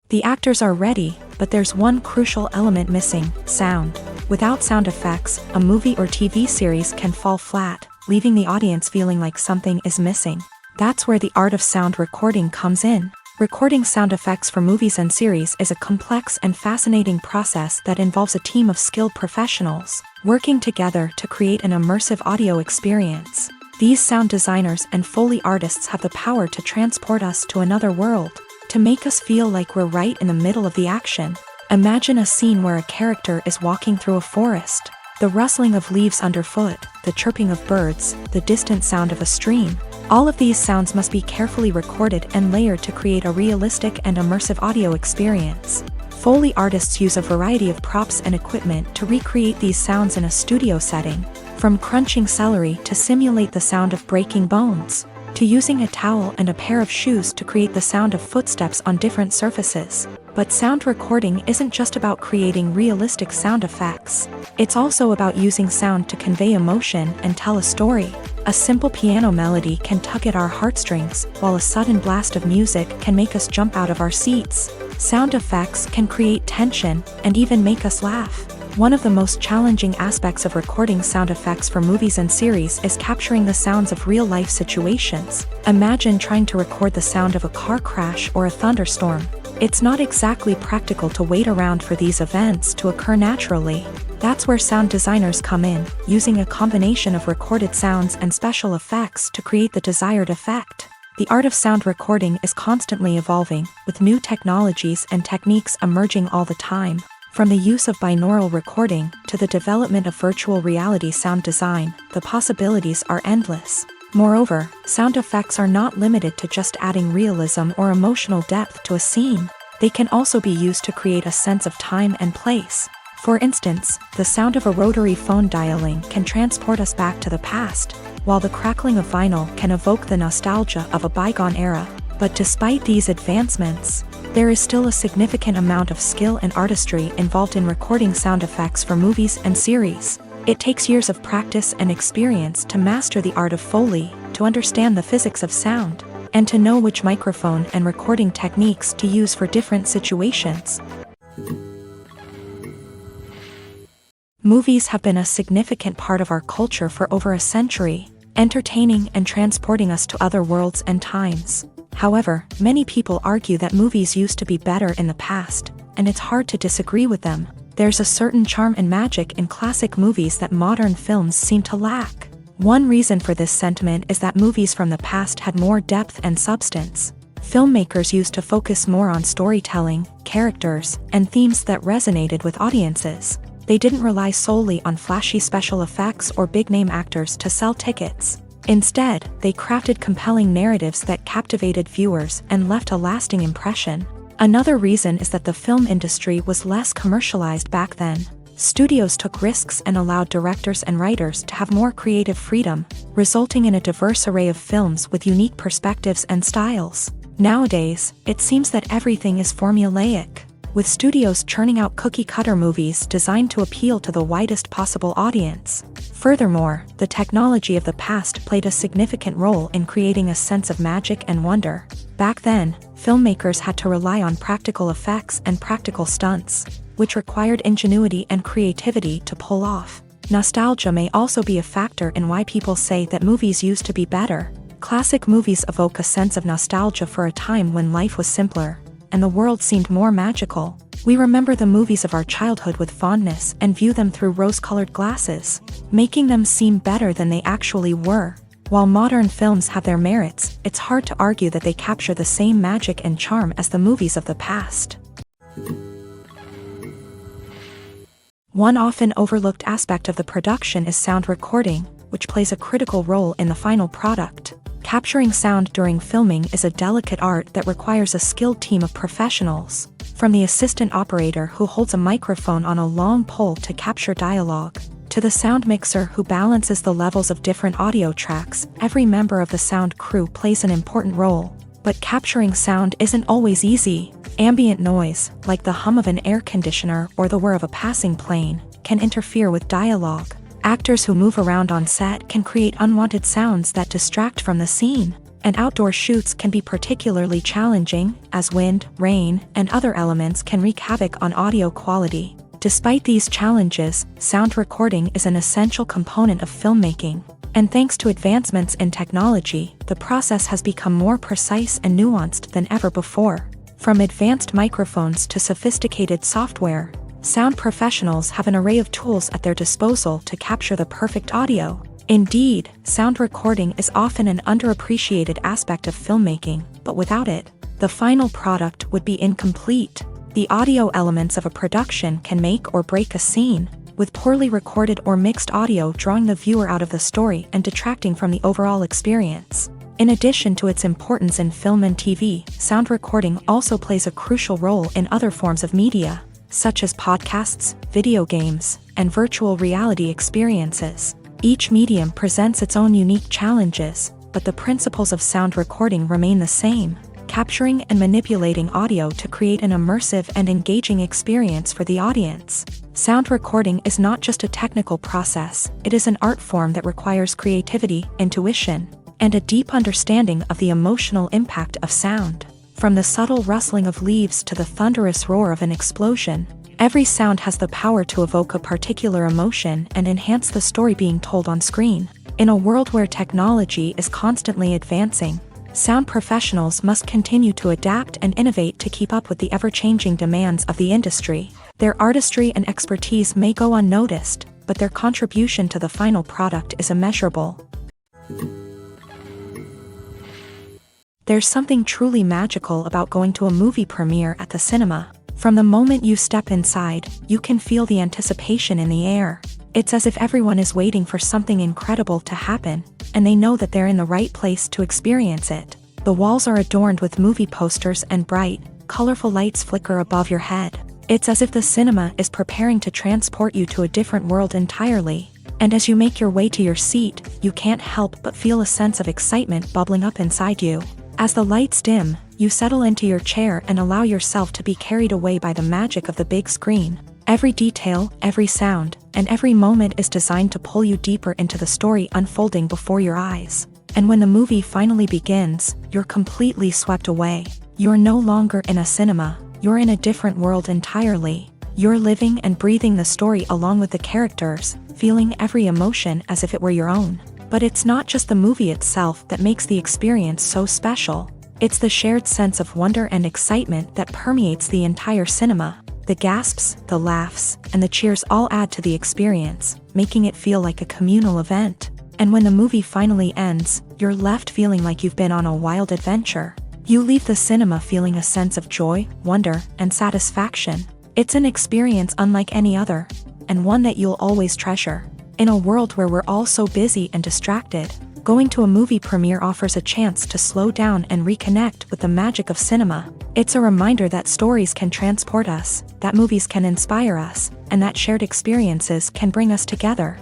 The actors are ready, but there's one crucial element missing: sound. Without sound effects, a movie or TV series can fall flat, leaving the audience feeling like something is missing. That's where the art of sound recording comes in. Recording sound effects for movies and series is a complex and fascinating process that involves a team of skilled professionals working together to create an immersive audio experience. These sound designers and Foley artists have the power to transport us to another world, to make us feel like we're right in the middle of the action. Imagine a scene where a character is walking through a forest. The rustling of leaves underfoot, the chirping of birds, the distant sound of a stream. All of these sounds must be carefully recorded and layered to create a realistic and immersive audio experience. Foley artists use a variety of props and equipment to recreate these sounds in a studio setting, from crunching celery to simulate the sound of breaking bones, to using a towel and a pair of shoes to create the sound of footsteps on different surfaces. But sound recording isn't just about creating realistic sound effects. It's also about using sound to convey emotion and tell a story. A simple piano melody can tug at our heartstrings, while a sudden blast of music can make us jump out of our seats. Sound effects can create tension and even make us laugh. One of the most challenging aspects of recording sound effects for movies and series is capturing the sounds of real-life situations. Imagine trying to record the sound of a car crash or a thunderstorm. It's not exactly practical to wait around for these events to occur naturally. That's where sound designers come in, using a combination of recorded sounds and special effects to create the desired effect. The art of sound recording is constantly evolving, with new technologies and techniques emerging all the time. From the use of binaural recording to the development of virtual reality sound design, the possibilities are endless. Moreover, sound effects are not limited to just adding realism or emotional depth to a scene. They can also be used to create a sense of time and place. For instance, the sound of a rotary phone dialing can transport us back to the past, while the crackling of vinyl can evoke the nostalgia of a bygone era. But despite these advancements, there is still a significant amount of skill and artistry involved in recording sound effects for movies and series. It takes years of practice and experience to master the art of Foley, to understand the physics of sound, and to know which microphone and recording techniques to use for different situations. Movies have been a significant part of our culture for over a century, entertaining and transporting us to other worlds and times. However, many people argue that movies used to be better in the past, and it's hard to disagree with them. There's a certain charm and magic in classic movies that modern films seem to lack. One reason for this sentiment is that movies from the past had more depth and substance. Filmmakers used to focus more on storytelling, characters, and themes that resonated with audiences. They didn't rely solely on flashy special effects or big-name actors to sell tickets. Instead, they crafted compelling narratives that captivated viewers and left a lasting impression. Another reason is that the film industry was less commercialized back then. Studios took risks and allowed directors and writers to have more creative freedom, resulting in a diverse array of films with unique perspectives and styles. Nowadays, it seems that everything is formulaic, with studios churning out cookie-cutter movies designed to appeal to the widest possible audience. Furthermore, the technology of the past played a significant role in creating a sense of magic and wonder. Back then, filmmakers had to rely on practical effects and practical stunts, which required ingenuity and creativity to pull off. Nostalgia may also be a factor in why people say that movies used to be better. Classic movies evoke a sense of nostalgia for a time when life was simpler, and the world seemed more magical. We remember the movies of our childhood with fondness and view them through rose-colored glasses, making them seem better than they actually were. While modern films have their merits, it's hard to argue that they capture the same magic and charm as the movies of the past. One often overlooked aspect of the production is sound recording, which plays a critical role in the final product. Capturing sound during filming is a delicate art that requires a skilled team of professionals. From the assistant operator who holds a microphone on a long pole to capture dialogue, to the sound mixer who balances the levels of different audio tracks, every member of the sound crew plays an important role. But capturing sound isn't always easy. Ambient noise, like the hum of an air conditioner or the whir of a passing plane, can interfere with dialogue. Actors who move around on set can create unwanted sounds that distract from the scene. And outdoor shoots can be particularly challenging, as wind, rain, and other elements can wreak havoc on audio quality. Despite these challenges, sound recording is an essential component of filmmaking. And thanks to advancements in technology, the process has become more precise and nuanced than ever before. From advanced microphones to sophisticated software, sound professionals have an array of tools at their disposal to capture the perfect audio. Indeed, sound recording is often an underappreciated aspect of filmmaking, but without it, the final product would be incomplete. The audio elements of a production can make or break a scene, with poorly recorded or mixed audio drawing the viewer out of the story and detracting from the overall experience. In addition to its importance in film and TV, sound recording also plays a crucial role in other forms of media, such as podcasts, video games, and virtual reality experiences. Each medium presents its own unique challenges, but the principles of sound recording remain the same, capturing and manipulating audio to create an immersive and engaging experience for the audience. Sound recording is not just a technical process, it is an art form that requires creativity, intuition, and a deep understanding of the emotional impact of sound. From the subtle rustling of leaves to the thunderous roar of an explosion, every sound has the power to evoke a particular emotion and enhance the story being told on screen. In a world where technology is constantly advancing, sound professionals must continue to adapt and innovate to keep up with the ever-changing demands of the industry. Their artistry and expertise may go unnoticed, but their contribution to the final product is immeasurable. There's something truly magical about going to a movie premiere at the cinema. From the moment you step inside, you can feel the anticipation in the air. It's as if everyone is waiting for something incredible to happen, and they know that they're in the right place to experience it. The walls are adorned with movie posters and bright, colorful lights flicker above your head. It's as if the cinema is preparing to transport you to a different world entirely. And as you make your way to your seat, you can't help but feel a sense of excitement bubbling up inside you. As the lights dim, you settle into your chair and allow yourself to be carried away by the magic of the big screen. Every detail, every sound, and every moment is designed to pull you deeper into the story unfolding before your eyes. And when the movie finally begins, you're completely swept away. You're no longer in a cinema, you're in a different world entirely. You're living and breathing the story along with the characters, feeling every emotion as if it were your own. But it's not just the movie itself that makes the experience so special. It's the shared sense of wonder and excitement that permeates the entire cinema. The gasps, the laughs, and the cheers all add to the experience, making it feel like a communal event. And when the movie finally ends, you're left feeling like you've been on a wild adventure. You leave the cinema feeling a sense of joy, wonder, and satisfaction. It's an experience unlike any other, and one that you'll always treasure. In a world where we're all so busy and distracted, going to a movie premiere offers a chance to slow down and reconnect with the magic of cinema. It's a reminder that stories can transport us, that movies can inspire us, and that shared experiences can bring us together.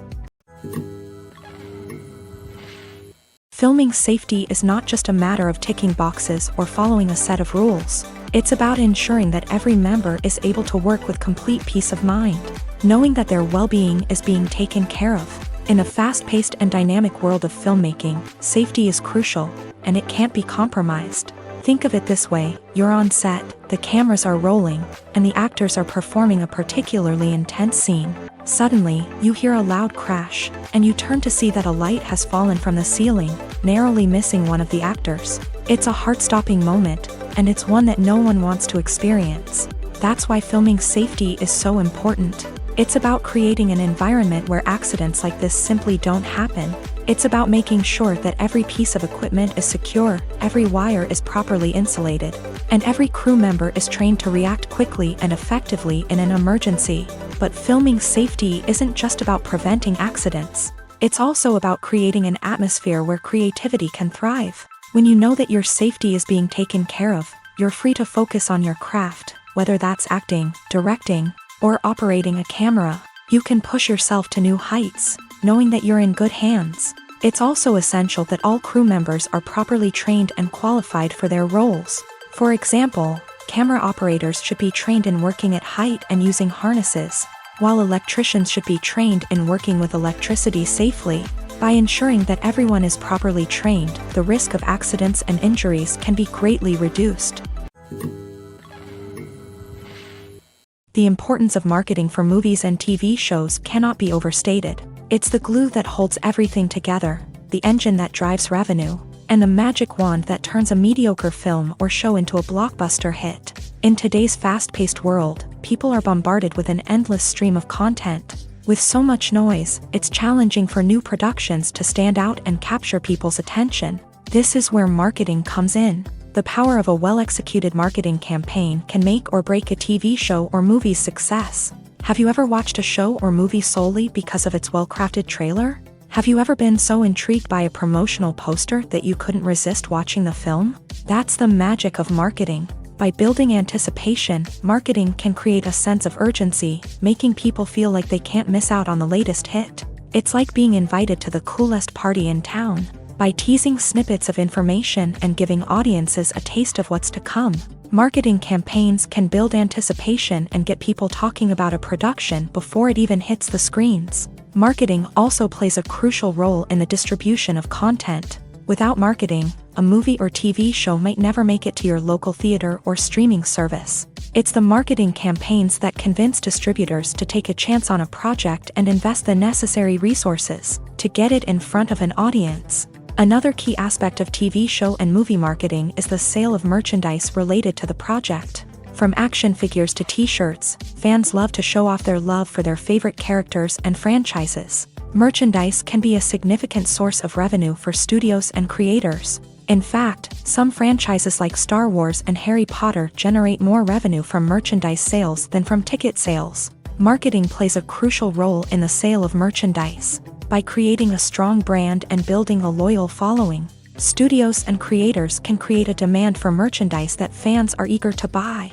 Filming safety is not just a matter of ticking boxes or following a set of rules. It's about ensuring that every member is able to work with complete peace of mind, knowing that their well-being is being taken care of. In a fast-paced and dynamic world of filmmaking, safety is crucial, and it can't be compromised. Think of it this way: you're on set, the cameras are rolling, and the actors are performing a particularly intense scene. Suddenly, you hear a loud crash, and you turn to see that a light has fallen from the ceiling, narrowly missing one of the actors. It's a heart-stopping moment, and it's one that no one wants to experience. That's why filming safety is so important. It's about creating an environment where accidents like this simply don't happen. It's about making sure that every piece of equipment is secure, every wire is properly insulated, and every crew member is trained to react quickly and effectively in an emergency. But filming safety isn't just about preventing accidents. It's also about creating an atmosphere where creativity can thrive. When you know that your safety is being taken care of, you're free to focus on your craft, whether that's acting, directing, or operating a camera. You can push yourself to new heights, knowing that you're in good hands. It's also essential that all crew members are properly trained and qualified for their roles. For example, camera operators should be trained in working at height and using harnesses, while electricians should be trained in working with electricity safely. By ensuring that everyone is properly trained, the risk of accidents and injuries can be greatly reduced. The importance of marketing for movies and TV shows cannot be overstated. It's the glue that holds everything together, the engine that drives revenue, and the magic wand that turns a mediocre film or show into a blockbuster hit. In today's fast-paced world, people are bombarded with an endless stream of content. With so much noise, it's challenging for new productions to stand out and capture people's attention. This is where marketing comes in. The power of a well-executed marketing campaign can make or break a TV show or movie's success. Have you ever watched a show or movie solely because of its well-crafted trailer? Have you ever been so intrigued by a promotional poster that you couldn't resist watching the film? That's the magic of marketing. By building anticipation, marketing can create a sense of urgency, making people feel like they can't miss out on the latest hit. It's like being invited to the coolest party in town. By teasing snippets of information and giving audiences a taste of what's to come, marketing campaigns can build anticipation and get people talking about a production before it even hits the screens. Marketing also plays a crucial role in the distribution of content. Without marketing, a movie or TV show might never make it to your local theater or streaming service. It's the marketing campaigns that convince distributors to take a chance on a project and invest the necessary resources to get it in front of an audience. Another key aspect of TV show and movie marketing is the sale of merchandise related to the project. From action figures to t-shirts, fans love to show off their love for their favorite characters and franchises. Merchandise can be a significant source of revenue for studios and creators. In fact, some franchises like Star Wars and Harry Potter generate more revenue from merchandise sales than from ticket sales. Marketing plays a crucial role in the sale of merchandise. By creating a strong brand and building a loyal following, studios and creators can create a demand for merchandise that fans are eager to buy.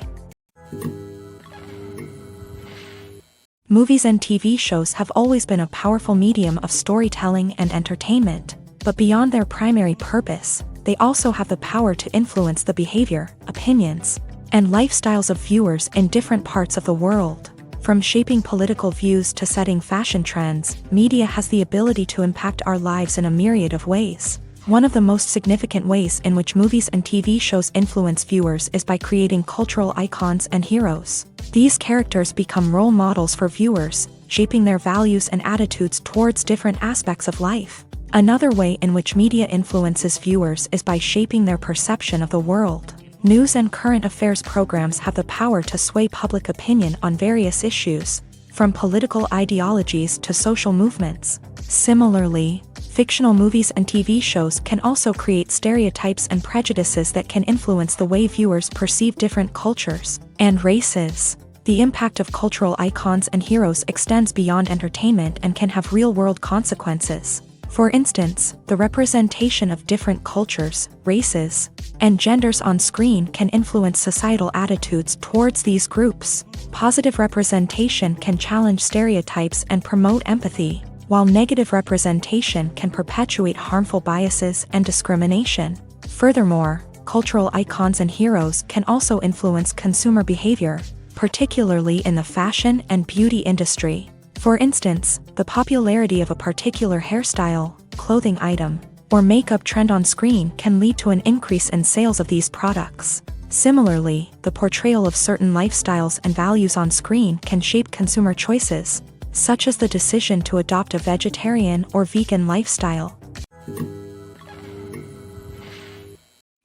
Movies and TV shows have always been a powerful medium of storytelling and entertainment, but beyond their primary purpose, they also have the power to influence the behavior, opinions, and lifestyles of viewers in different parts of the world. From shaping political views to setting fashion trends, media has the ability to impact our lives in a myriad of ways. One of the most significant ways in which movies and TV shows influence viewers is by creating cultural icons and heroes. These characters become role models for viewers, shaping their values and attitudes towards different aspects of life. Another way in which media influences viewers is by shaping their perception of the world. News and current affairs programs have the power to sway public opinion on various issues, from political ideologies to social movements. Similarly, fictional movies and TV shows can also create stereotypes and prejudices that can influence the way viewers perceive different cultures and races. The impact of cultural icons and heroes extends beyond entertainment and can have real-world consequences. For instance, the representation of different cultures, races, and genders on screen can influence societal attitudes towards these groups. Positive representation can challenge stereotypes and promote empathy, while negative representation can perpetuate harmful biases and discrimination. Furthermore, cultural icons and heroes can also influence consumer behavior, particularly in the fashion and beauty industry. For instance, the popularity of a particular hairstyle, clothing item, or makeup trend on screen can lead to an increase in sales of these products. Similarly, the portrayal of certain lifestyles and values on screen can shape consumer choices, such as the decision to adopt a vegetarian or vegan lifestyle.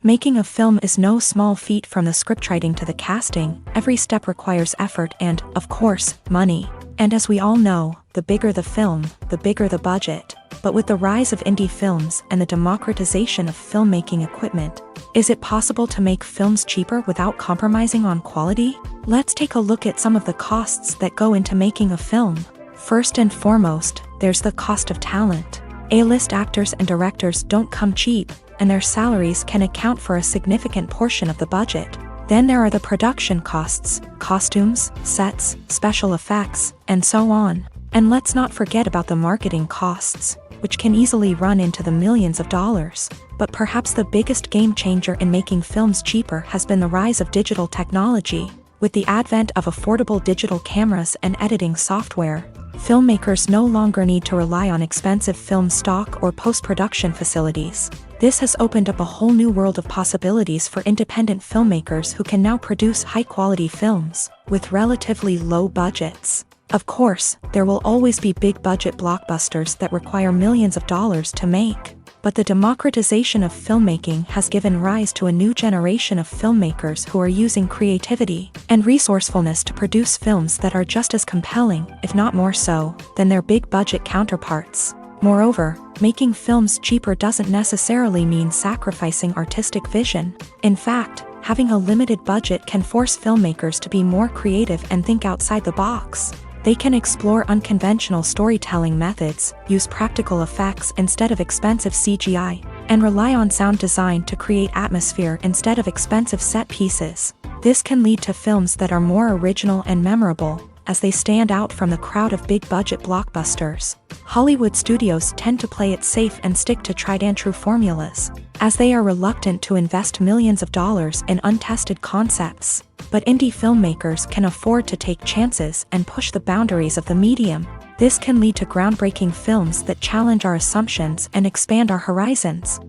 Making a film is no small feat. From the scriptwriting to the casting, every step requires effort and, of course, money. And as we all know, the bigger the film, the bigger the budget. But with the rise of indie films and the democratization of filmmaking equipment, is it possible to make films cheaper without compromising on quality? Let's take a look at some of the costs that go into making a film. First and foremost, there's the cost of talent. A-list actors and directors don't come cheap, and their salaries can account for a significant portion of the budget. Then there are the production costs, costumes, sets, special effects, and so on. And let's not forget about the marketing costs, which can easily run into the millions of dollars. But perhaps the biggest game changer in making films cheaper has been the rise of digital technology. With the advent of affordable digital cameras and editing software, filmmakers no longer need to rely on expensive film stock or post-production facilities. This has opened up a whole new world of possibilities for independent filmmakers who can now produce high-quality films with relatively low budgets. Of course, there will always be big-budget blockbusters that require millions of dollars to make. But the democratization of filmmaking has given rise to a new generation of filmmakers who are using creativity and resourcefulness to produce films that are just as compelling, if not more so, than their big-budget counterparts. Moreover, making films cheaper doesn't necessarily mean sacrificing artistic vision. In fact, having a limited budget can force filmmakers to be more creative and think outside the box. They can explore unconventional storytelling methods, use practical effects instead of expensive CGI, and rely on sound design to create atmosphere instead of expensive set pieces. This can lead to films that are more original and memorable, as they stand out from the crowd of big-budget blockbusters. Hollywood studios tend to play it safe and stick to tried-and-true formulas, as they are reluctant to invest millions of dollars in untested concepts. But indie filmmakers can afford to take chances and push the boundaries of the medium. This can lead to groundbreaking films that challenge our assumptions and expand our horizons.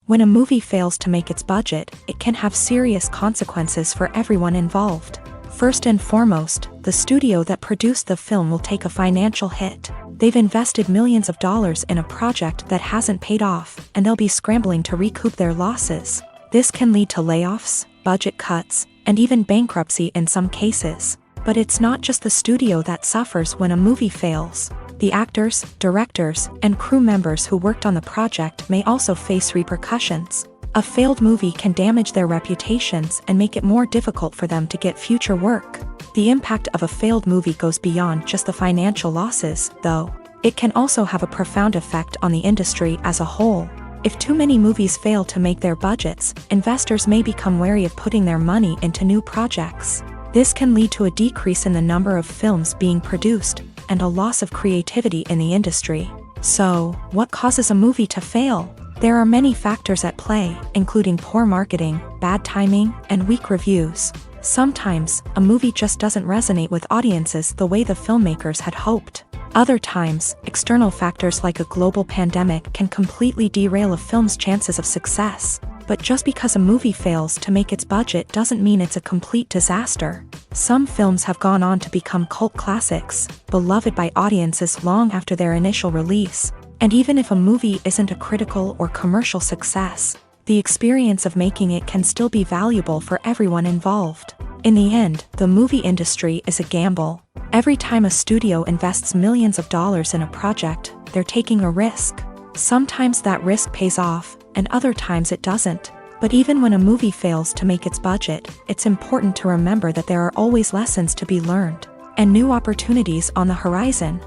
When a movie fails to make its budget, it can have serious consequences for everyone involved. First and foremost, the studio that produced the film will take a financial hit. They've invested millions of dollars in a project that hasn't paid off, and they'll be scrambling to recoup their losses. This can lead to layoffs, budget cuts, and even bankruptcy in some cases. But it's not just the studio that suffers when a movie fails. The actors, directors, and crew members who worked on the project may also face repercussions. A failed movie can damage their reputations and make it more difficult for them to get future work. The impact of a failed movie goes beyond just the financial losses, though. It can also have a profound effect on the industry as a whole. If too many movies fail to make their budgets, investors may become wary of putting their money into new projects. This can lead to a decrease in the number of films being produced, and a loss of creativity in the industry. So, what causes a movie to fail? There are many factors at play, including poor marketing, bad timing, and weak reviews. Sometimes, a movie just doesn't resonate with audiences the way the filmmakers had hoped. Other times, external factors like a global pandemic can completely derail a film's chances of success. But just because a movie fails to make its budget doesn't mean it's a complete disaster. Some films have gone on to become cult classics, beloved by audiences long after their initial release. And even if a movie isn't a critical or commercial success, the experience of making it can still be valuable for everyone involved. In the end, the movie industry is a gamble. Every time a studio invests millions of dollars in a project, they're taking a risk. Sometimes that risk pays off, and other times it doesn't. But even when a movie fails to make its budget, it's important to remember that there are always lessons to be learned, and new opportunities on the horizon.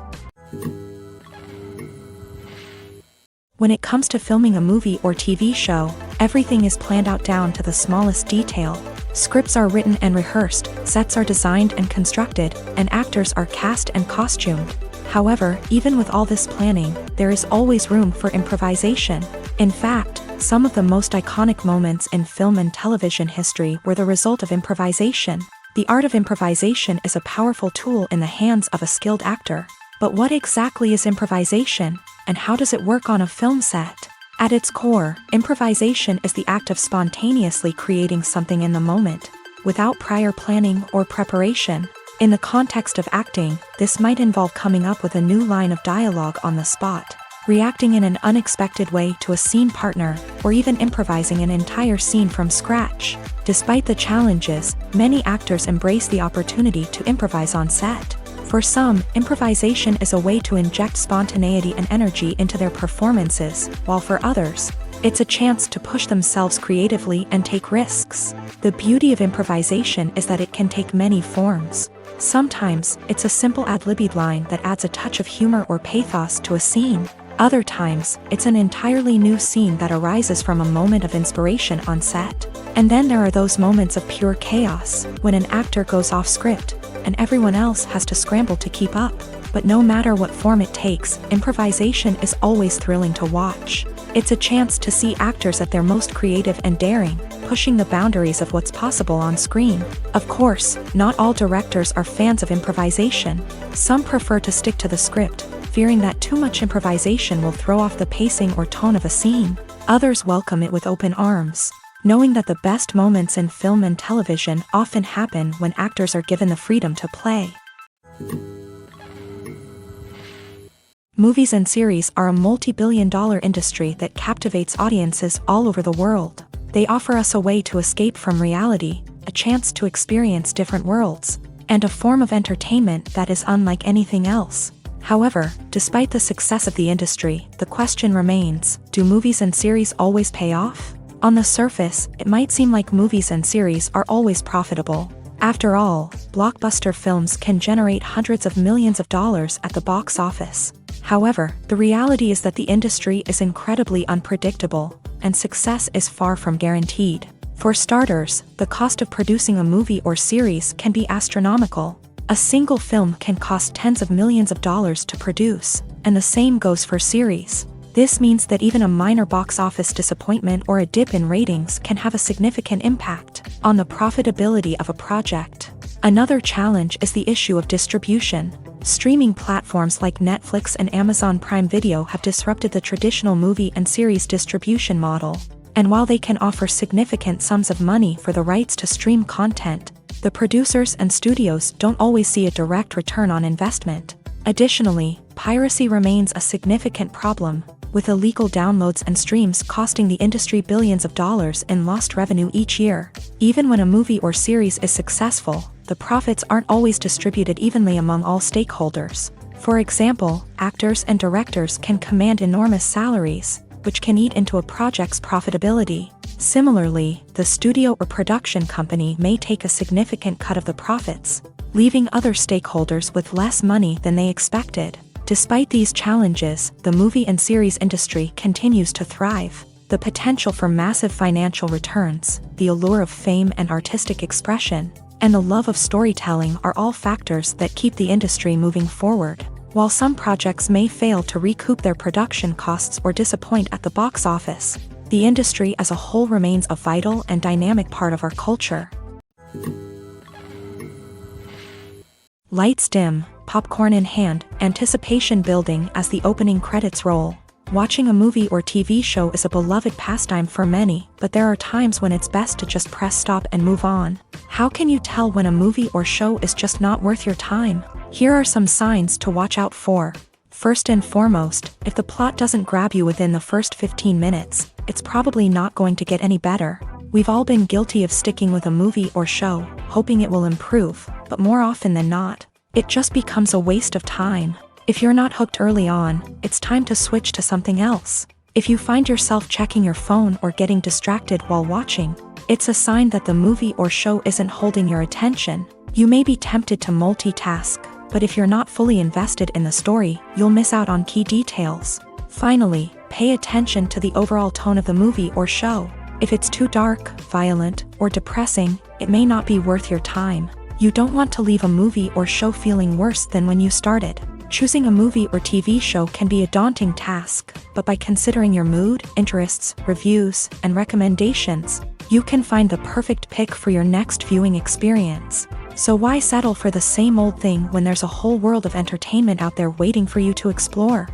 When it comes to filming a movie or TV show, everything is planned out down to the smallest detail. Scripts are written and rehearsed, sets are designed and constructed, and actors are cast and costumed. However, even with all this planning, there is always room for improvisation. In fact, some of the most iconic moments in film and television history were the result of improvisation. The art of improvisation is a powerful tool in the hands of a skilled actor. But what exactly is improvisation, and how does it work on a film set? At its core, improvisation is the act of spontaneously creating something in the moment, without prior planning or preparation. In the context of acting, this might involve coming up with a new line of dialogue on the spot, reacting in an unexpected way to a scene partner, or even improvising an entire scene from scratch. Despite the challenges, many actors embrace the opportunity to improvise on set. For some, improvisation is a way to inject spontaneity and energy into their performances, while for others, it's a chance to push themselves creatively and take risks. The beauty of improvisation is that it can take many forms. Sometimes, it's a simple ad-libbed line that adds a touch of humor or pathos to a scene. Other times, it's an entirely new scene that arises from a moment of inspiration on set. And then there are those moments of pure chaos, when an actor goes off script, and everyone else has to scramble to keep up. But no matter what form it takes, improvisation is always thrilling to watch. It's a chance to see actors at their most creative and daring, pushing the boundaries of what's possible on screen. Of course, not all directors are fans of improvisation. Some prefer to stick to the script, fearing that too much improvisation will throw off the pacing or tone of a scene. Others welcome it with open arms, knowing that the best moments in film and television often happen when actors are given the freedom to play. Movies and series are a multi-billion-dollar industry that captivates audiences all over the world. They offer us a way to escape from reality, a chance to experience different worlds, and a form of entertainment that is unlike anything else. However, despite the success of the industry, the question remains, do movies and series always pay off? On the surface, it might seem like movies and series are always profitable. After all, blockbuster films can generate hundreds of millions of dollars at the box office. However, the reality is that the industry is incredibly unpredictable, and success is far from guaranteed. For starters, the cost of producing a movie or series can be astronomical. A single film can cost tens of millions of dollars to produce, and the same goes for series. This means that even a minor box office disappointment or a dip in ratings can have a significant impact on the profitability of a project. Another challenge is the issue of distribution. Streaming platforms like Netflix and Amazon Prime Video have disrupted the traditional movie and series distribution model. And while they can offer significant sums of money for the rights to stream content, the producers and studios don't always see a direct return on investment. Additionally, piracy remains a significant problem, with illegal downloads and streams costing the industry billions of dollars in lost revenue each year. Even when a movie or series is successful, the profits aren't always distributed evenly among all stakeholders. For example, actors and directors can command enormous salaries, which can eat into a project's profitability. Similarly, the studio or production company may take a significant cut of the profits, leaving other stakeholders with less money than they expected. Despite these challenges, the movie and series industry continues to thrive. The potential for massive financial returns, the allure of fame and artistic expression, and the love of storytelling are all factors that keep the industry moving forward. While some projects may fail to recoup their production costs or disappoint at the box office, the industry as a whole remains a vital and dynamic part of our culture. Lights dim, popcorn in hand, anticipation building as the opening credits roll. Watching a movie or TV show is a beloved pastime for many, but there are times when it's best to just press stop and move on. How can you tell when a movie or show is just not worth your time? Here are some signs to watch out for. First and foremost, if the plot doesn't grab you within the first 15 minutes, it's probably not going to get any better. We've all been guilty of sticking with a movie or show, hoping it will improve, but more often than not, it just becomes a waste of time. If you're not hooked early on, it's time to switch to something else. If you find yourself checking your phone or getting distracted while watching, it's a sign that the movie or show isn't holding your attention. You may be tempted to multitask, but if you're not fully invested in the story, you'll miss out on key details. Finally, pay attention to the overall tone of the movie or show. If it's too dark, violent, or depressing, it may not be worth your time. You don't want to leave a movie or show feeling worse than when you started. Choosing a movie or TV show can be a daunting task, but by considering your mood, interests, reviews, and recommendations, you can find the perfect pick for your next viewing experience. So why settle for the same old thing when there's a whole world of entertainment out there waiting for you to explore?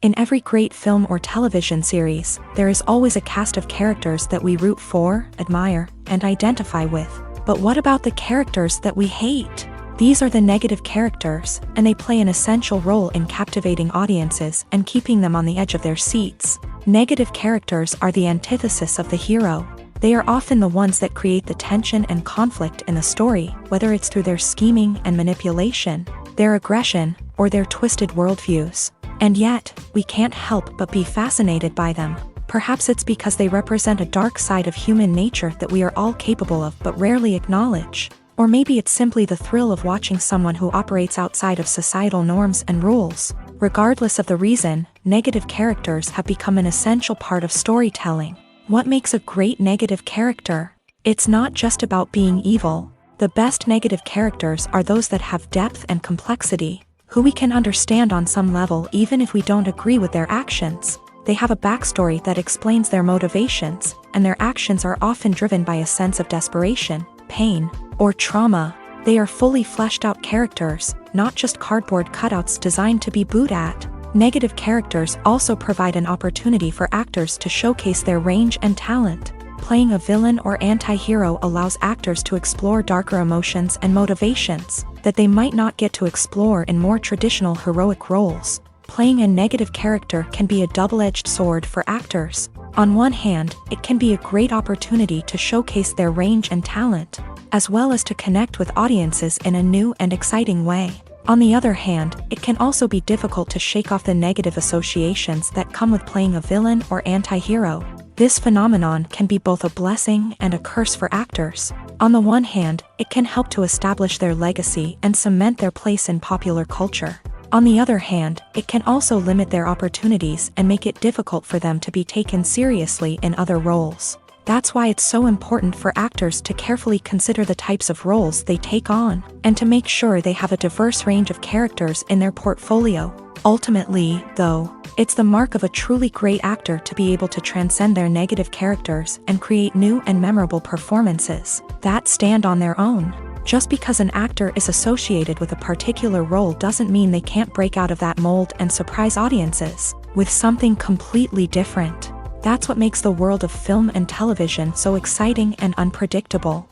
In every great film or television series, there is always a cast of characters that we root for, admire, and identify with. But what about the characters that we hate? These are the negative characters, and they play an essential role in captivating audiences and keeping them on the edge of their seats. Negative characters are the antithesis of the hero. They are often the ones that create the tension and conflict in the story, whether it's through their scheming and manipulation, their aggression, or their twisted worldviews. And yet, we can't help but be fascinated by them. Perhaps it's because they represent a dark side of human nature that we are all capable of but rarely acknowledge. Or maybe it's simply the thrill of watching someone who operates outside of societal norms and rules. Regardless of the reason, negative characters have become an essential part of storytelling. What makes a great negative character? It's not just about being evil. The best negative characters are those that have depth and complexity, who we can understand on some level even if we don't agree with their actions. They have a backstory that explains their motivations, and their actions are often driven by a sense of desperation, pain, or trauma. They are fully fleshed out characters, not just cardboard cutouts designed to be booed at. Negative characters also provide an opportunity for actors to showcase their range and talent. Playing a villain or anti-hero allows actors to explore darker emotions and motivations that they might not get to explore in more traditional heroic roles. Playing a negative character can be a double-edged sword for actors. On one hand, it can be a great opportunity to showcase their range and talent, as well as to connect with audiences in a new and exciting way. On the other hand, it can also be difficult to shake off the negative associations that come with playing a villain or anti-hero. This phenomenon can be both a blessing and a curse for actors. On the one hand, it can help to establish their legacy and cement their place in popular culture. On the other hand, it can also limit their opportunities and make it difficult for them to be taken seriously in other roles. That's why it's so important for actors to carefully consider the types of roles they take on, and to make sure they have a diverse range of characters in their portfolio. Ultimately, though, it's the mark of a truly great actor to be able to transcend their negative characters and create new and memorable performances that stand on their own. Just because an actor is associated with a particular role doesn't mean they can't break out of that mold and surprise audiences with something completely different. That's what makes the world of film and television so exciting and unpredictable.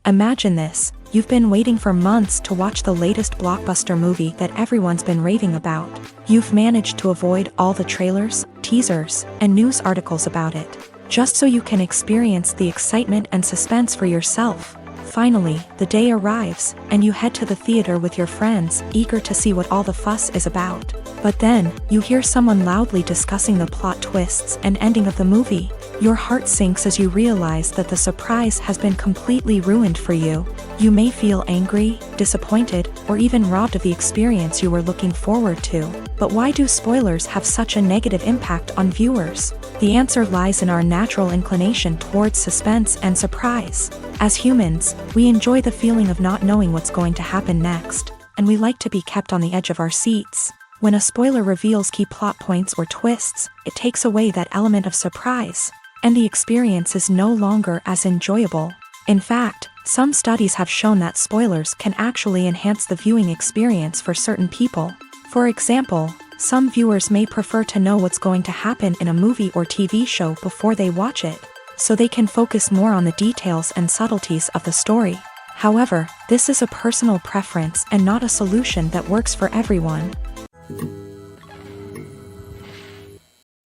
Imagine this: you've been waiting for months to watch the latest blockbuster movie that everyone's been raving about. You've managed to avoid all the trailers, teasers, and news articles about it. just so you can experience the excitement and suspense for yourself. Finally, the day arrives, and you head to the theater with your friends, eager to see what all the fuss is about. But then, you hear someone loudly discussing the plot twists and ending of the movie. Your heart sinks as you realize that the surprise has been completely ruined for you. You may feel angry, disappointed, or even robbed of the experience you were looking forward to. But why do spoilers have such a negative impact on viewers? The answer lies in our natural inclination towards suspense and surprise. As humans, we enjoy the feeling of not knowing what's going to happen next, and we like to be kept on the edge of our seats. When a spoiler reveals key plot points or twists, it takes away that element of surprise, and the experience is no longer as enjoyable. In fact, some studies have shown that spoilers can actually enhance the viewing experience for certain people. For example, some viewers may prefer to know what's going to happen in a movie or TV show before they watch it, so they can focus more on the details and subtleties of the story. However, this is a personal preference and not a solution that works for everyone.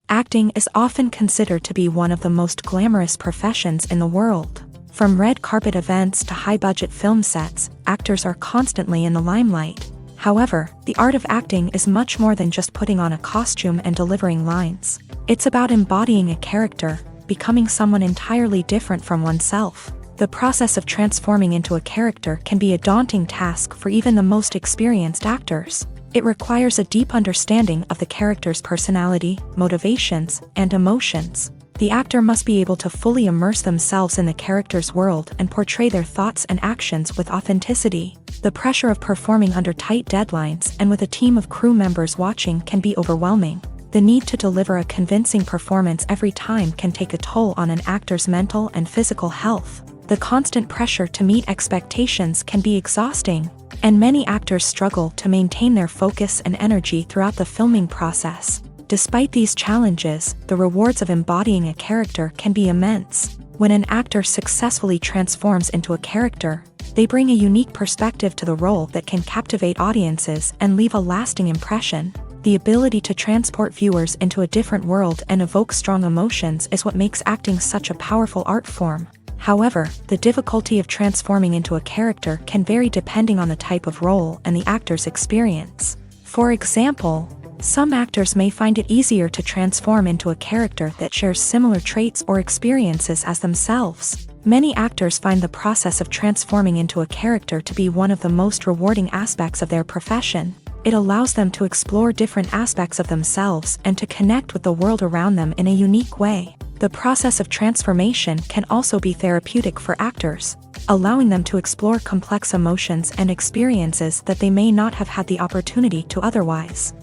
Acting is often considered to be one of the most glamorous professions in the world. From red carpet events to high-budget film sets, actors are constantly in the limelight. However, the art of acting is much more than just putting on a costume and delivering lines. It's about embodying a character, becoming someone entirely different from oneself. The process of transforming into a character can be a daunting task for even the most experienced actors. It requires a deep understanding of the character's personality, motivations, and emotions. The actor must be able to fully immerse themselves in the character's world and portray their thoughts and actions with authenticity. The pressure of performing under tight deadlines and with a team of crew members watching can be overwhelming. The need to deliver a convincing performance every time can take a toll on an actor's mental and physical health. The constant pressure to meet expectations can be exhausting, and many actors struggle to maintain their focus and energy throughout the filming process. Despite these challenges, the rewards of embodying a character can be immense. When an actor successfully transforms into a character, they bring a unique perspective to the role that can captivate audiences and leave a lasting impression. The ability to transport viewers into a different world and evoke strong emotions is what makes acting such a powerful art form. However, the difficulty of transforming into a character can vary depending on the type of role and the actor's experience. For example, some actors may find it easier to transform into a character that shares similar traits or experiences as themselves. Many actors find the process of transforming into a character to be one of the most rewarding aspects of their profession. It allows them to explore different aspects of themselves and to connect with the world around them in a unique way. The process of transformation can also be therapeutic for actors, allowing them to explore complex emotions and experiences that they may not have had the opportunity to otherwise.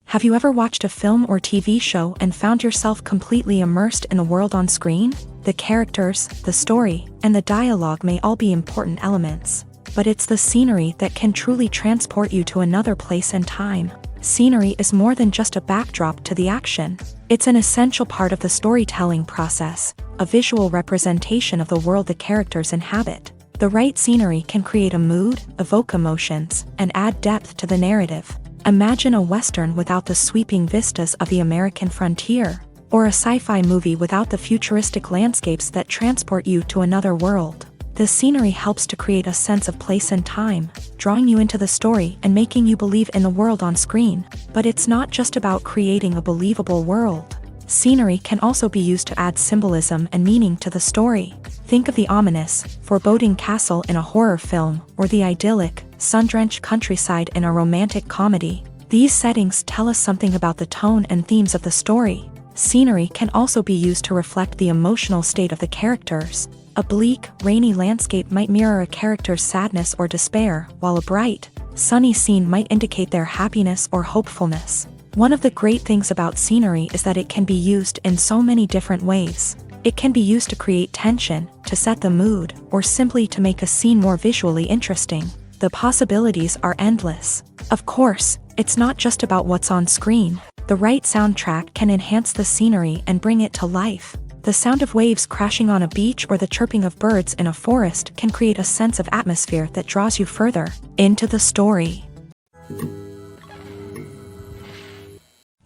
Have you ever watched a film or TV show and found yourself completely immersed in the world on screen? The characters, the story, and the dialogue may all be important elements, but it's the scenery that can truly transport you to another place and time. Scenery is more than just a backdrop to the action. It's an essential part of the storytelling process, a visual representation of the world the characters inhabit. The right scenery can create a mood, evoke emotions, and add depth to the narrative. Imagine a Western without the sweeping vistas of the American frontier, or a sci-fi movie without the futuristic landscapes that transport you to another world. The scenery helps to create a sense of place and time, drawing you into the story and making you believe in the world on screen. But it's not just about creating a believable world. Scenery can also be used to add symbolism and meaning to the story. Think of the ominous, foreboding castle in a horror film, or the idyllic, sun-drenched countryside in a romantic comedy. These settings tell us something about the tone and themes of the story. Scenery can also be used to reflect the emotional state of the characters. A bleak, rainy landscape might mirror a character's sadness or despair, while a bright, sunny scene might indicate their happiness or hopefulness. One of the great things about scenery is that it can be used in so many different ways. It can be used to create tension, to set the mood, or simply to make a scene more visually interesting. The possibilities are endless. Of course, it's not just about what's on screen. The right soundtrack can enhance the scenery and bring it to life. The sound of waves crashing on a beach or the chirping of birds in a forest can create a sense of atmosphere that draws you further into the story.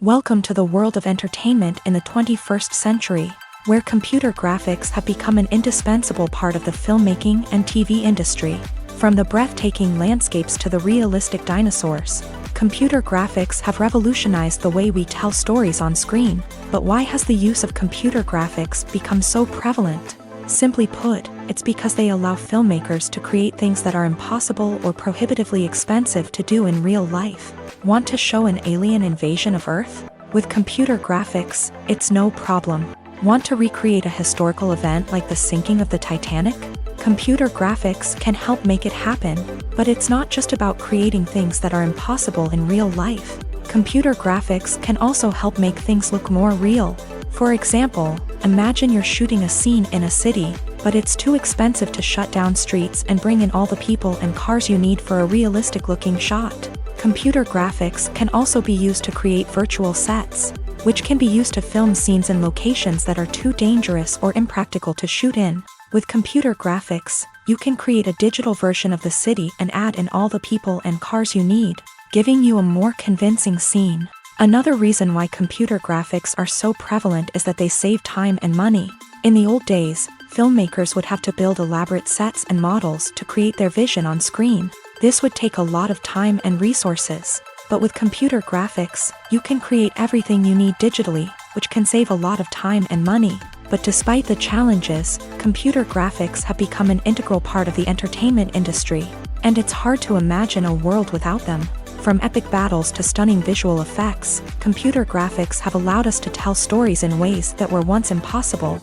Welcome to the world of entertainment in the 21st century, where computer graphics have become an indispensable part of the filmmaking and TV industry. From the breathtaking landscapes to the realistic dinosaurs, computer graphics have revolutionized the way we tell stories on screen. But why has the use of computer graphics become so prevalent? Simply put, it's because they allow filmmakers to create things that are impossible or prohibitively expensive to do in real life. Want to show an alien invasion of Earth? With computer graphics, it's no problem. Want to recreate a historical event like the sinking of the Titanic? Computer graphics can help make it happen, but it's not just about creating things that are impossible in real life. Computer graphics can also help make things look more real. For example, imagine you're shooting a scene in a city, but it's too expensive to shut down streets and bring in all the people and cars you need for a realistic-looking shot. Computer graphics can also be used to create virtual sets, which can be used to film scenes in locations that are too dangerous or impractical to shoot in. With computer graphics, you can create a digital version of the city and add in all the people and cars you need, giving you a more convincing scene. Another reason why computer graphics are so prevalent is that they save time and money. In the old days, filmmakers would have to build elaborate sets and models to create their vision on screen. This would take a lot of time and resources. But with computer graphics, you can create everything you need digitally, which can save a lot of time and money. But despite the challenges, computer graphics have become an integral part of the entertainment industry, and it's hard to imagine a world without them. From epic battles to stunning visual effects, computer graphics have allowed us to tell stories in ways that were once impossible.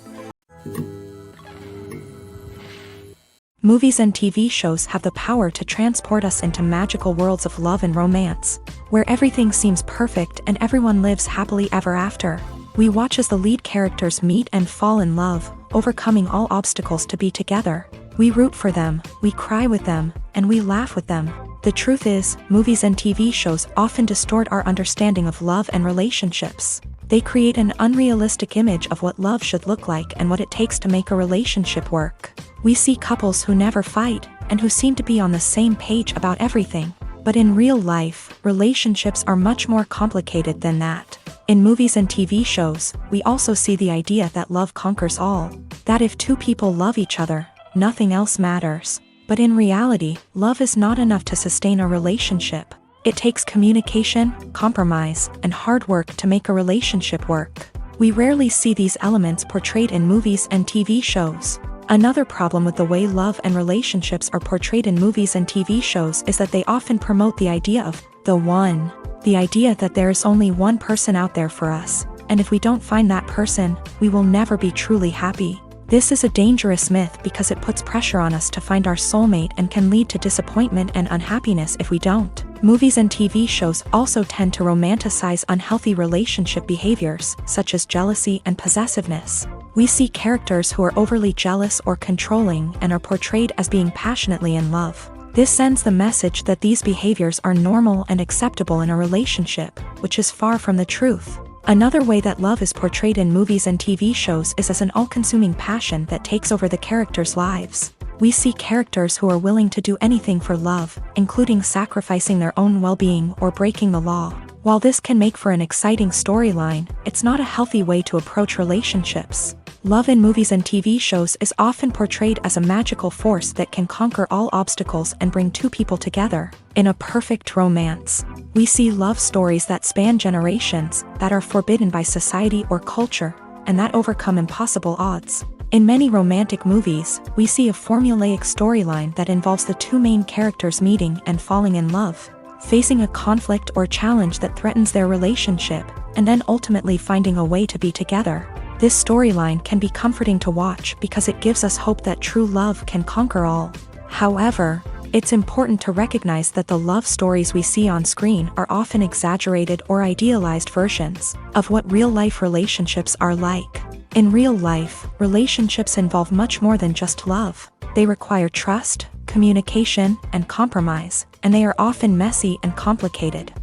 Movies and TV shows have the power to transport us into magical worlds of love and romance, where everything seems perfect and everyone lives happily ever after. We watch as the lead characters meet and fall in love, overcoming all obstacles to be together. We root for them, we cry with them, and we laugh with them. The truth is, movies and TV shows often distort our understanding of love and relationships. They create an unrealistic image of what love should look like and what it takes to make a relationship work. We see couples who never fight, and who seem to be on the same page about everything. But in real life, relationships are much more complicated than that. In movies and TV shows, we also see the idea that love conquers all. That if two people love each other, nothing else matters. But in reality, love is not enough to sustain a relationship. It takes communication, compromise, and hard work to make a relationship work. We rarely see these elements portrayed in movies and TV shows. Another problem with the way love and relationships are portrayed in movies and TV shows is that they often promote the idea of the one. The idea that there is only one person out there for us, and if we don't find that person, we will never be truly happy. This is a dangerous myth because it puts pressure on us to find our soulmate and can lead to disappointment and unhappiness if we don't. Movies and TV shows also tend to romanticize unhealthy relationship behaviors, such as jealousy and possessiveness. We see characters who are overly jealous or controlling and are portrayed as being passionately in love. This sends the message that these behaviors are normal and acceptable in a relationship, which is far from the truth. Another way that love is portrayed in movies and TV shows is as an all-consuming passion that takes over the characters' lives. We see characters who are willing to do anything for love, including sacrificing their own well-being or breaking the law. While this can make for an exciting storyline, it's not a healthy way to approach relationships. Love in movies and TV shows is often portrayed as a magical force that can conquer all obstacles and bring two people together. In a perfect romance, we see love stories that span generations, that are forbidden by society or culture, and that overcome impossible odds. In many romantic movies, we see a formulaic storyline that involves the two main characters meeting and falling in love, facing a conflict or challenge that threatens their relationship, and then ultimately finding a way to be together. This storyline can be comforting to watch because it gives us hope that true love can conquer all. However, it's important to recognize that the love stories we see on screen are often exaggerated or idealized versions of what real-life relationships are like. In real life, relationships involve much more than just love. They require trust, communication, and compromise, and they are often messy and complicated.